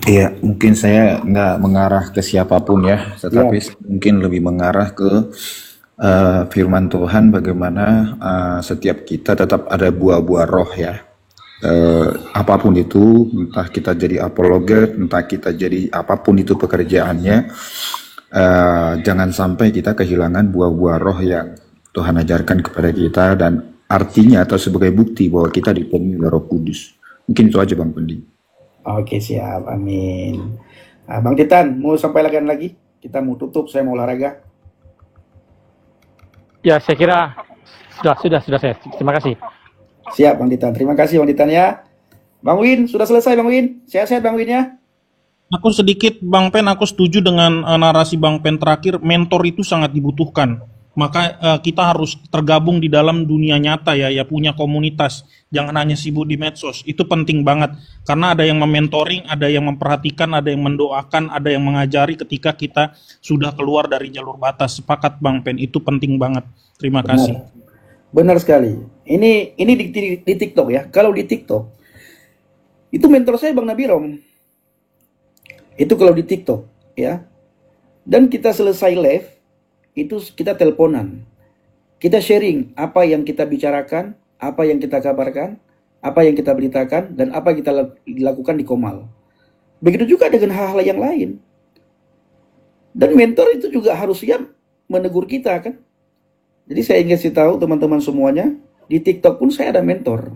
Iya, mungkin saya nggak mengarah ke siapapun ya, tetapi mungkin lebih mengarah ke firman Tuhan, bagaimana setiap kita tetap ada buah-buah roh ya. Apapun itu, entah kita jadi apologet, entah kita jadi apapun itu pekerjaannya, jangan sampai kita kehilangan buah-buah roh yang Tuhan ajarkan kepada kita, dan artinya atau sebagai bukti bahwa kita dipenuhi oleh Roh Kudus. Mungkin itu aja Bang Pendi. Oke, siap, amin. Bang Titan, mau sampaikan lagi? Kita mau tutup, saya mau olahraga. Ya, saya kira sudah saya. Terima kasih. Siap, Bang Titan. Terima kasih, Bang Titan ya. Bang Win, sudah selesai Bang Win? Sehat-sehat Bang Win ya? Aku sedikit Bang Pen, aku setuju dengan narasi Bang Pen terakhir, mentor itu sangat dibutuhkan. Maka kita harus tergabung di dalam dunia nyata ya punya komunitas. Jangan hanya sibuk di medsos. Itu penting banget. Karena ada yang mementoring, ada yang memperhatikan, ada yang mendoakan, ada yang mengajari ketika kita sudah keluar dari jalur batas. Sepakat Bang Pen, itu penting banget. Terima kasih. Benar sekali. Ini di TikTok ya. Kalau di TikTok, itu mentor saya Bang Nabirom. Itu kalau di TikTok ya. Dan kita selesai live, itu kita teleponan. Kita sharing apa yang kita bicarakan, apa yang kita kabarkan, apa yang kita beritakan, dan apa yang kita lakukan di Komal. Begitu juga dengan hal-hal yang lain. Dan mentor itu juga harus siap menegur kita kan. Jadi saya ingin kasih tahu teman-teman semuanya, di TikTok pun saya ada mentor.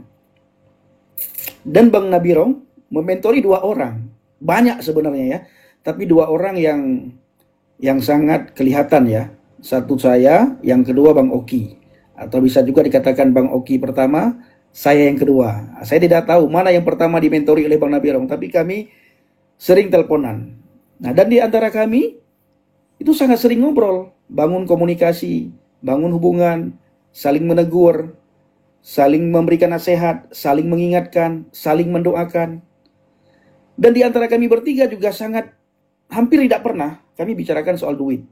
Dan Bang Nabirong mementori 2 orang. Banyak sebenarnya ya, tapi 2 orang yang sangat kelihatan ya. Satu saya, yang kedua Bang Oki. Atau bisa juga dikatakan Bang Oki pertama, saya yang kedua. Saya tidak tahu mana yang pertama dimentori oleh Bang Nabirong, tapi kami sering teleponan. Nah, dan di antara kami itu sangat sering ngobrol, bangun komunikasi, bangun hubungan, saling menegur, saling memberikan nasihat, saling mengingatkan, saling mendoakan. Dan di antara kami bertiga juga hampir tidak pernah kami bicarakan soal duit.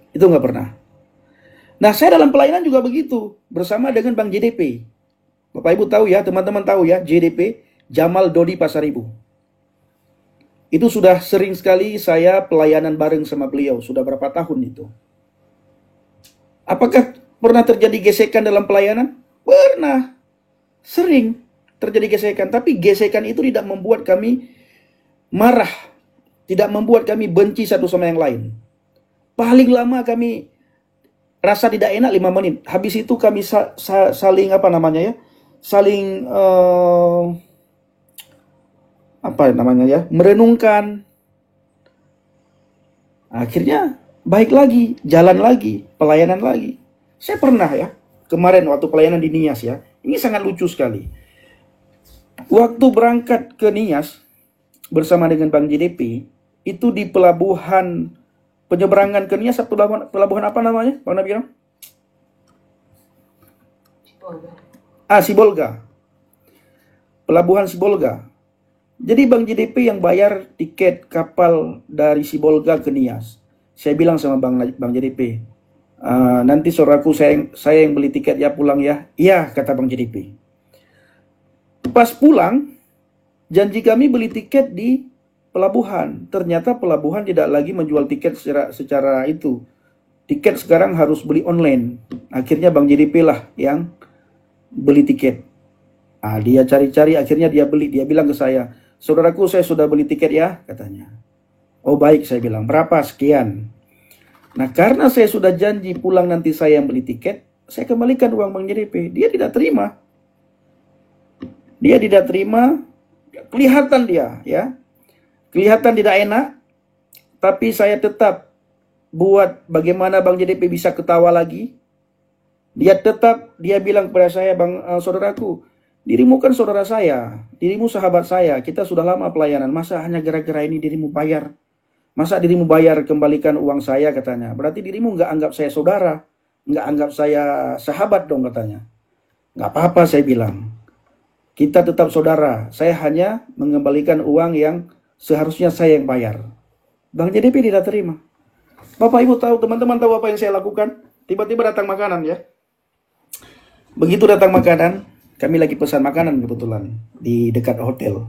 Itu nggak pernah. Nah, saya dalam pelayanan juga begitu, bersama dengan Bang JDP. Bapak Ibu tahu ya, teman-teman tahu ya, JDP, Jamal Dodi Pasaribu. Itu sudah sering sekali saya pelayanan bareng sama beliau, sudah berapa tahun itu. Apakah pernah terjadi gesekan dalam pelayanan? Pernah. Sering terjadi gesekan, tapi gesekan itu tidak membuat kami marah, tidak membuat kami benci satu sama yang lain. Paling lama kami rasa tidak enak 5 menit. Habis itu kami saling saling merenungkan. Akhirnya baik lagi, jalan lagi, pelayanan lagi. Saya pernah ya, kemarin waktu pelayanan di Nias ya, ini sangat lucu sekali. Waktu berangkat ke Nias bersama dengan Bang JDP, itu di pelabuhan penyeberangan ke Nias, pelabuhan apa namanya, Bang Nabi? Sibolga. Pelabuhan Sibolga. Jadi Bang JDP yang bayar tiket kapal dari Sibolga ke Nias. Saya bilang sama Bang JDP, nanti saudaraku saya yang beli tiket ya pulang ya. Iya, kata Bang JDP. Pas pulang, janji kami beli tiket di pelabuhan. Ternyata pelabuhan tidak lagi menjual tiket secara itu. Tiket sekarang harus beli online. Akhirnya Bang JDP lah yang beli tiket. Dia cari-cari, akhirnya dia beli. Dia bilang ke saya, saudaraku, saya sudah beli tiket ya, katanya. Oh baik, saya bilang, berapa? Sekian. Nah, karena saya sudah janji pulang nanti saya yang beli tiket, saya kembalikan uang Bang JDP. Dia tidak terima. Dia tidak terima. Kelihatan dia, ya. Kelihatan tidak enak. Tapi saya tetap buat bagaimana Bang JDP bisa ketawa lagi. Dia bilang kepada saya, saudaraku, dirimu kan saudara saya, dirimu sahabat saya, kita sudah lama pelayanan, masa hanya gara-gara ini dirimu bayar? Masa dirimu bayar kembalikan uang saya, katanya. Berarti dirimu nggak anggap saya saudara, nggak anggap saya sahabat dong, katanya. Nggak apa-apa, saya bilang. Kita tetap saudara, saya hanya mengembalikan uang yang seharusnya saya yang bayar. Bang JDP tidak terima. Bapak Ibu tahu, teman-teman tahu apa yang saya lakukan? Tiba-tiba datang makanan ya. Begitu datang makanan, kami lagi pesan makanan kebetulan di dekat hotel.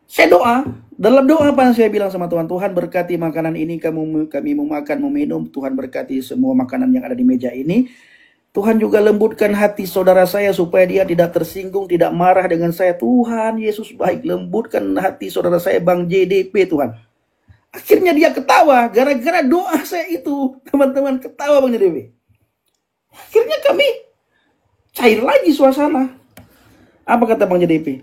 Saya doa, dalam doa apa yang saya bilang sama Tuhan, Tuhan berkati makanan ini, kami mau makan, mau minum, Tuhan berkati semua makanan yang ada di meja ini. Tuhan juga lembutkan hati saudara saya supaya dia tidak tersinggung, tidak marah dengan saya. Tuhan Yesus baik, lembutkan hati saudara saya Bang JDP, Tuhan. Akhirnya dia ketawa, gara-gara doa saya itu, teman-teman, ketawa Bang JDP. Akhirnya kami cair lagi suasana. Apa kata Bang JDP?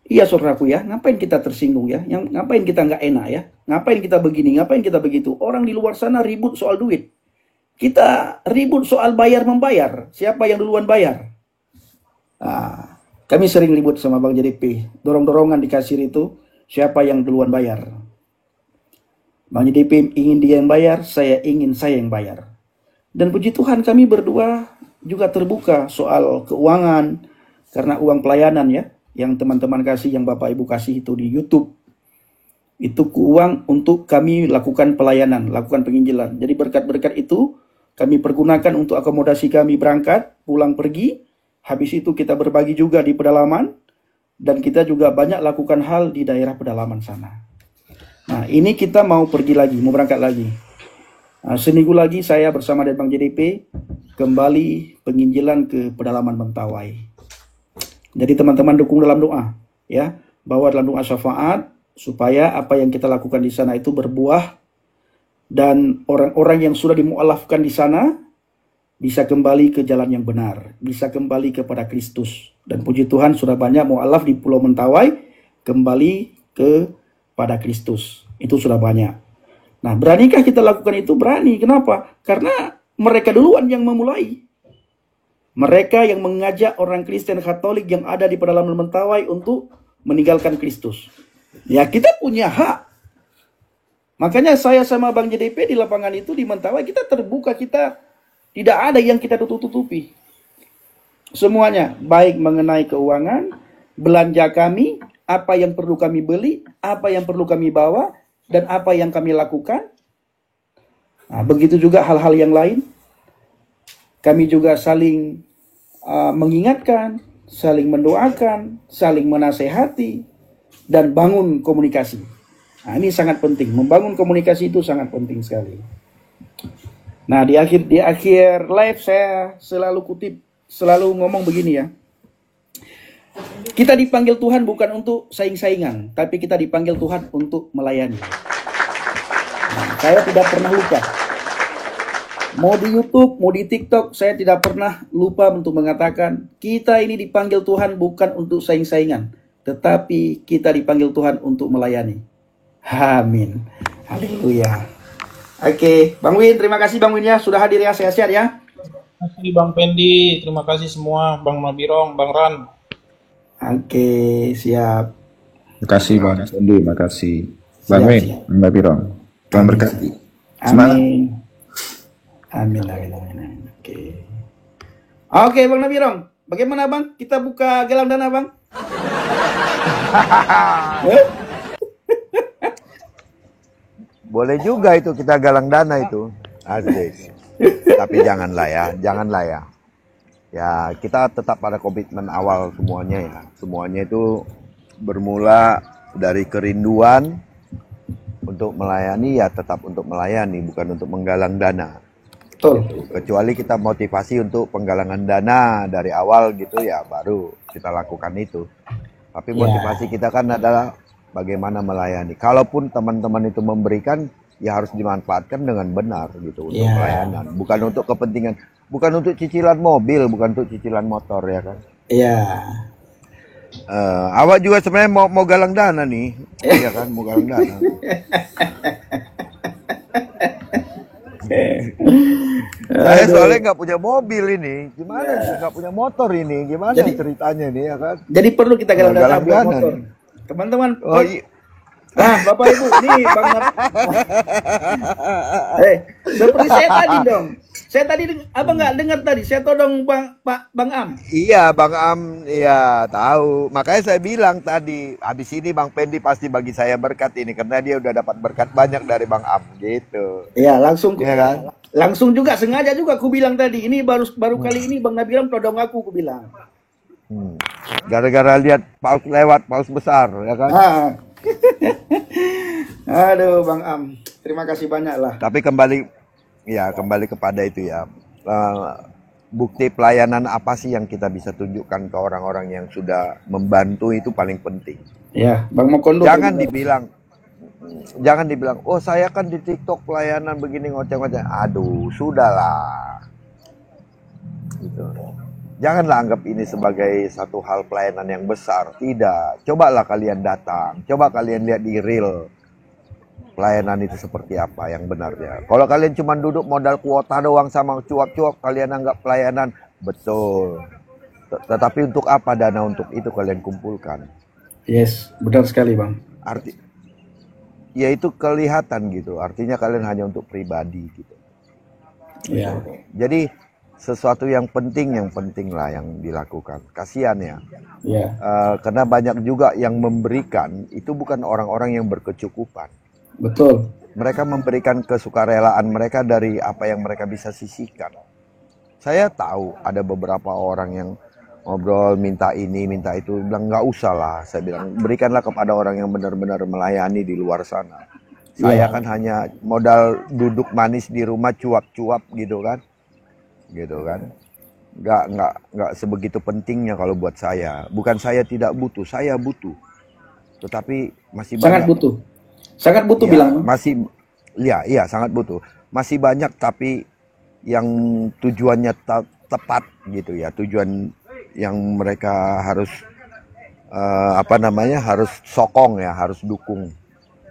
Iya saudaraku ya, ngapain kita tersinggung ya? Ngapain kita nggak enak ya? Ngapain kita begini, ngapain kita begitu? Orang di luar sana ribut soal duit. Kita ribut soal bayar-membayar. Siapa yang duluan bayar? Kami sering ribut sama Bang JDP. Dorong-dorongan di kasir itu, siapa yang duluan bayar? Bang JDP ingin dia yang bayar, saya ingin saya yang bayar. Dan puji Tuhan kami berdua juga terbuka soal keuangan. Karena uang pelayanan ya, yang teman-teman kasih, yang Bapak Ibu kasih itu di YouTube. Itu uang untuk kami lakukan pelayanan, lakukan penginjilan. Jadi berkat-berkat itu kami pergunakan untuk akomodasi kami berangkat, pulang pergi. Habis itu kita berbagi juga di pedalaman. Dan kita juga banyak lakukan hal di daerah pedalaman sana. Nah ini kita mau pergi lagi, mau berangkat lagi. Seminggu lagi saya bersama dengan Bang JDP kembali penginjilan ke pedalaman Mentawai. Jadi teman-teman dukung dalam doa, ya, bawa dalam doa syafaat supaya apa yang kita lakukan di sana itu berbuah dan orang-orang yang sudah dimualafkan di sana bisa kembali ke jalan yang benar, bisa kembali kepada Kristus. Dan puji Tuhan sudah banyak mualaf di Pulau Mentawai kembali kepada Kristus. Itu sudah banyak. Nah, beranikah kita lakukan itu? Berani. Kenapa? Karena mereka duluan yang memulai. Mereka yang mengajak orang Kristen Katolik yang ada di pedalaman Mentawai untuk meninggalkan Kristus. Ya kita punya hak. Makanya saya sama Bang JDP di lapangan itu di Mentawai kita terbuka, kita tidak ada yang kita tutup-tutupi. Semuanya, baik mengenai keuangan, belanja kami, apa yang perlu kami beli, apa yang perlu kami bawa, dan apa yang kami lakukan. Nah, begitu juga hal-hal yang lain. Kami juga saling mengingatkan, saling mendoakan, saling menasehati, dan bangun komunikasi. Nah, ini sangat penting. Membangun komunikasi itu sangat penting sekali. Nah, di akhir live saya selalu ngomong begini ya. Kita dipanggil Tuhan bukan untuk saing-saingan, tapi kita dipanggil Tuhan untuk melayani. Nah, saya tidak pernah lupa. Mau di YouTube, mau di TikTok, saya tidak pernah lupa untuk mengatakan kita ini dipanggil Tuhan bukan untuk saing-saingan, tetapi kita dipanggil Tuhan untuk melayani. Amin. Haleluya. Oke, Bang Win, terima kasih Bang Win ya sudah hadir ya, sehat-sehat ya. Terima kasih Bang Pendi, terima kasih semua, Bang Mabirong, Bang Ran. Oke, siap. Terima kasih Bang Pendi, terima kasih Bang Win, Bang Mabirong. Tuhan berkati. Semangat. Amin. Amin. Oke, Bang Nabirong. Bagaimana Bang? Kita buka galang dana Bang? Boleh juga itu kita galang dana itu. Asik. Tapi janganlah ya. Ya kita tetap pada komitmen awal semuanya ya. Semuanya itu bermula dari kerinduan untuk melayani, ya tetap untuk melayani, bukan untuk menggalang dana. Betul. Kecuali kita motivasi untuk penggalangan dana dari awal gitu, ya baru kita lakukan itu. Tapi motivasi kita kan adalah bagaimana melayani. Kalaupun teman-teman itu memberikan, ya harus dimanfaatkan dengan benar gitu untuk pelayanan. Bukan untuk kepentingan, bukan untuk cicilan mobil, bukan untuk cicilan motor, ya kan. Iya. Awak juga sebenarnya mau galang dana nih, ya kan, mau galang dana. Saya soalnya nggak punya mobil ini, gimana sih nggak punya motor ini, gimana ceritanya nih, ya kan? Jadi perlu kita galang dana buat motor. Teman-teman, Bapak Ibu, nih Bang seperti saya tadi dong. Saya tadi abang nggak dengar tadi, saya todong Bang Am. Iya, Bang Am, iya tahu. Makanya saya bilang tadi, habis ini Bang Pendi pasti bagi saya berkat ini karena dia udah dapat berkat banyak dari Bang Am gitu. Iya, langsung ya kan? Langsung juga sengaja juga aku bilang tadi. Ini baru kali ini Bang Nabilam todong aku bilang. Gara-gara lihat paus lewat, paus besar, ya kan? Aduh, Bang Am, terima kasih banyak lah. Tapi kembali kepada itu ya. Bukti pelayanan apa sih yang kita bisa tunjukkan ke orang-orang yang sudah membantu itu paling penting. Ya, Bang Mokondo. Jangan dibilang, oh saya kan di TikTok pelayanan begini ngoceh-ngoceh. Aduh, sudahlah. Gitu. Janganlah anggap ini sebagai satu hal pelayanan yang besar. Tidak. Cobalah kalian datang. Coba kalian lihat di real pelayanan itu seperti apa yang benarnya. Kalau kalian cuma duduk modal kuota doang sama cuap-cuap, kalian anggap pelayanan. Betul. Tetapi untuk apa dana untuk itu kalian kumpulkan? Yes, benar sekali Bang. Ya itu kelihatan gitu. Artinya kalian hanya untuk pribadi gitu. Iya. Jadi sesuatu yang penting lah yang dilakukan. Kasihan ya. Iya. Karena banyak juga yang memberikan itu bukan orang-orang yang berkecukupan. Betul. Mereka memberikan kesukarelaan mereka dari apa yang mereka bisa sisihkan. Saya tahu ada beberapa orang yang ngobrol minta ini, minta itu, bilang nggak usah lah. Saya bilang berikanlah kepada orang yang benar-benar melayani di luar sana. Saya kan hanya modal duduk manis di rumah cuap-cuap gitu kan. Nggak sebegitu pentingnya kalau buat saya. Bukan saya tidak butuh, saya butuh. Tetapi masih banyak. Sangat butuh bilang. Iya, sangat butuh. Masih banyak tapi yang tujuannya tepat gitu ya. Tujuan yang mereka harus harus sokong ya, harus dukung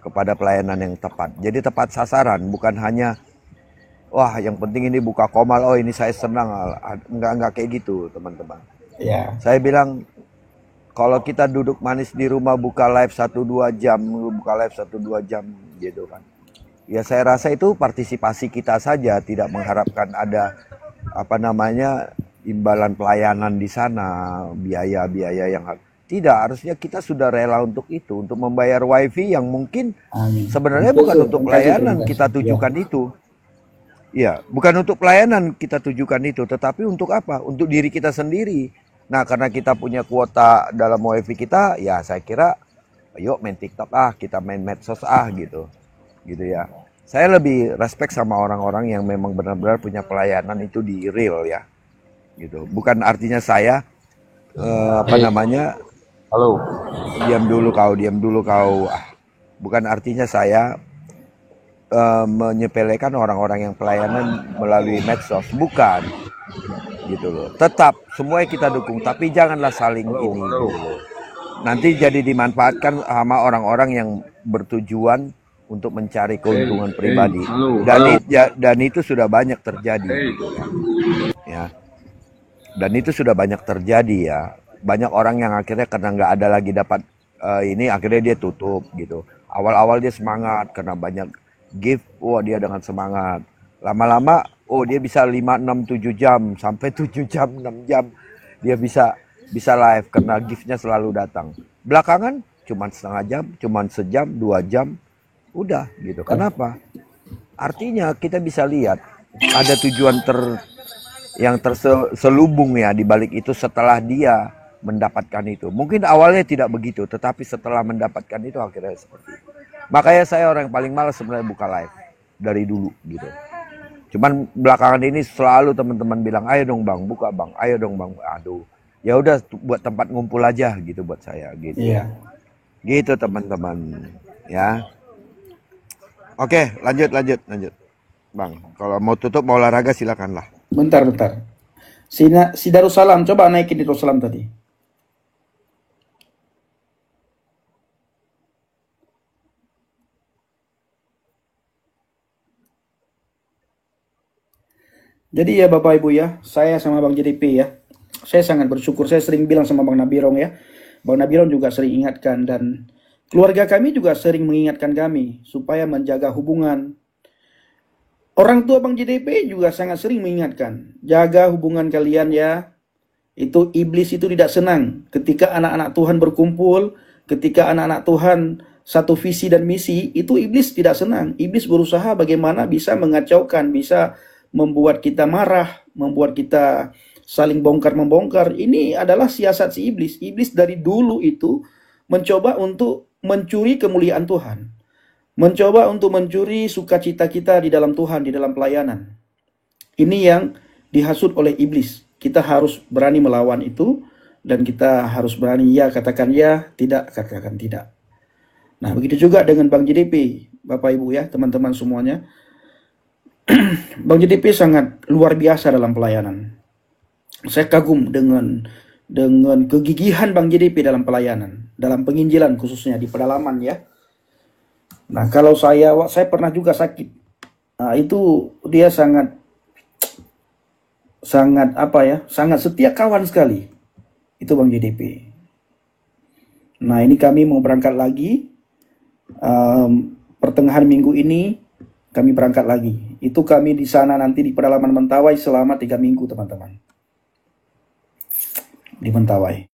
kepada pelayanan yang tepat. Jadi tepat sasaran, bukan hanya wah yang penting ini buka komal, oh ini saya senang. Enggak kayak gitu teman-teman. Ya. Saya bilang kalau kita duduk manis di rumah buka live 1-2 jam gitu kan. Ya saya rasa itu partisipasi kita saja, tidak mengharapkan ada imbalan pelayanan di sana, biaya-biaya yang tidak, harusnya kita sudah rela untuk itu, untuk membayar wifi yang mungkin sebenarnya bukan untuk pelayanan kita tujukan itu. Ya, bukan untuk pelayanan kita tujukan itu, tetapi untuk apa? Untuk diri kita sendiri. Nah, karena kita punya kuota dalam wifi kita, ya saya kira yuk main TikTok kita main medsos gitu. Gitu ya. Saya lebih respect sama orang-orang yang memang benar-benar punya pelayanan itu di real ya. Gitu. Bukan artinya saya Halo. Diam dulu kau. Bukan artinya saya menyepelekan orang-orang yang pelayanan melalui medsos, bukan. Gitu loh. Tetap semuanya kita dukung, tapi janganlah saling ini. Nanti jadi dimanfaatkan sama orang-orang yang bertujuan untuk mencari keuntungan pribadi. Dan itu sudah banyak terjadi. Gitu ya. Dan itu sudah banyak terjadi ya. Banyak orang yang akhirnya karena nggak ada lagi dapat ini, akhirnya dia tutup gitu. Awal-awal dia semangat karena banyak gift, dia dengan semangat. Lama-lama, dia bisa 5, 6, 7 jam, sampai 7 jam, 6 jam. Dia bisa live karena giftnya selalu datang. Belakangan cuman setengah jam, cuman sejam, 2 jam, udah gitu. Kenapa? Artinya kita bisa lihat ada tujuan yang terselubung ya di balik itu setelah dia mendapatkan itu. Mungkin awalnya tidak begitu, tetapi setelah mendapatkan itu akhirnya seperti itu. Makanya saya orang yang paling malas sebenarnya buka live dari dulu gitu. Cuman belakangan ini selalu teman-teman bilang, ayo dong bang, buka bang, ayo dong bang. Aduh, ya udah buat tempat ngumpul aja gitu buat saya gitu. Iya. Gitu teman-teman, ya. Oke, lanjut. Bang, kalau mau tutup mau olahraga silakanlah. Bentar. Si Darussalam, coba naikin di Darussalam tadi. Jadi ya Bapak Ibu ya, saya sama Bang JDP ya, saya sangat bersyukur. Saya sering bilang sama Bang Nabirong ya, Bang Nabirong juga sering ingatkan, dan keluarga kami juga sering mengingatkan kami supaya menjaga hubungan. Orang tua Bang JDP juga sangat sering mengingatkan, jaga hubungan kalian ya. Itu iblis itu tidak senang ketika anak-anak Tuhan berkumpul, ketika anak-anak Tuhan satu visi dan misi, itu iblis tidak senang. Iblis berusaha bagaimana bisa mengacaukan, bisa membuat kita marah, membuat kita saling bongkar-membongkar. Ini adalah siasat si iblis. Iblis dari dulu itu mencoba untuk mencuri kemuliaan Tuhan. Mencoba untuk mencuri sukacita kita di dalam Tuhan, di dalam pelayanan. Ini yang dihasut oleh iblis. Kita harus berani melawan itu, dan kita harus berani ya katakan ya, tidak katakan tidak. Nah, begitu juga dengan Bang JDP, Bapak Ibu ya, teman-teman semuanya. Bang JDP sangat luar biasa dalam pelayanan. Saya kagum dengan kegigihan Bang JDP dalam pelayanan, dalam penginjilan khususnya di pedalaman ya. Nah, kalau saya pernah juga sakit. Nah, itu dia sangat setia kawan sekali. Itu Bang JDP. Nah, ini kami mau berangkat lagi. Pertengahan minggu ini kami berangkat lagi. Itu kami di sana nanti di pedalaman Mentawai selama 3 minggu teman-teman. Di Mentawai.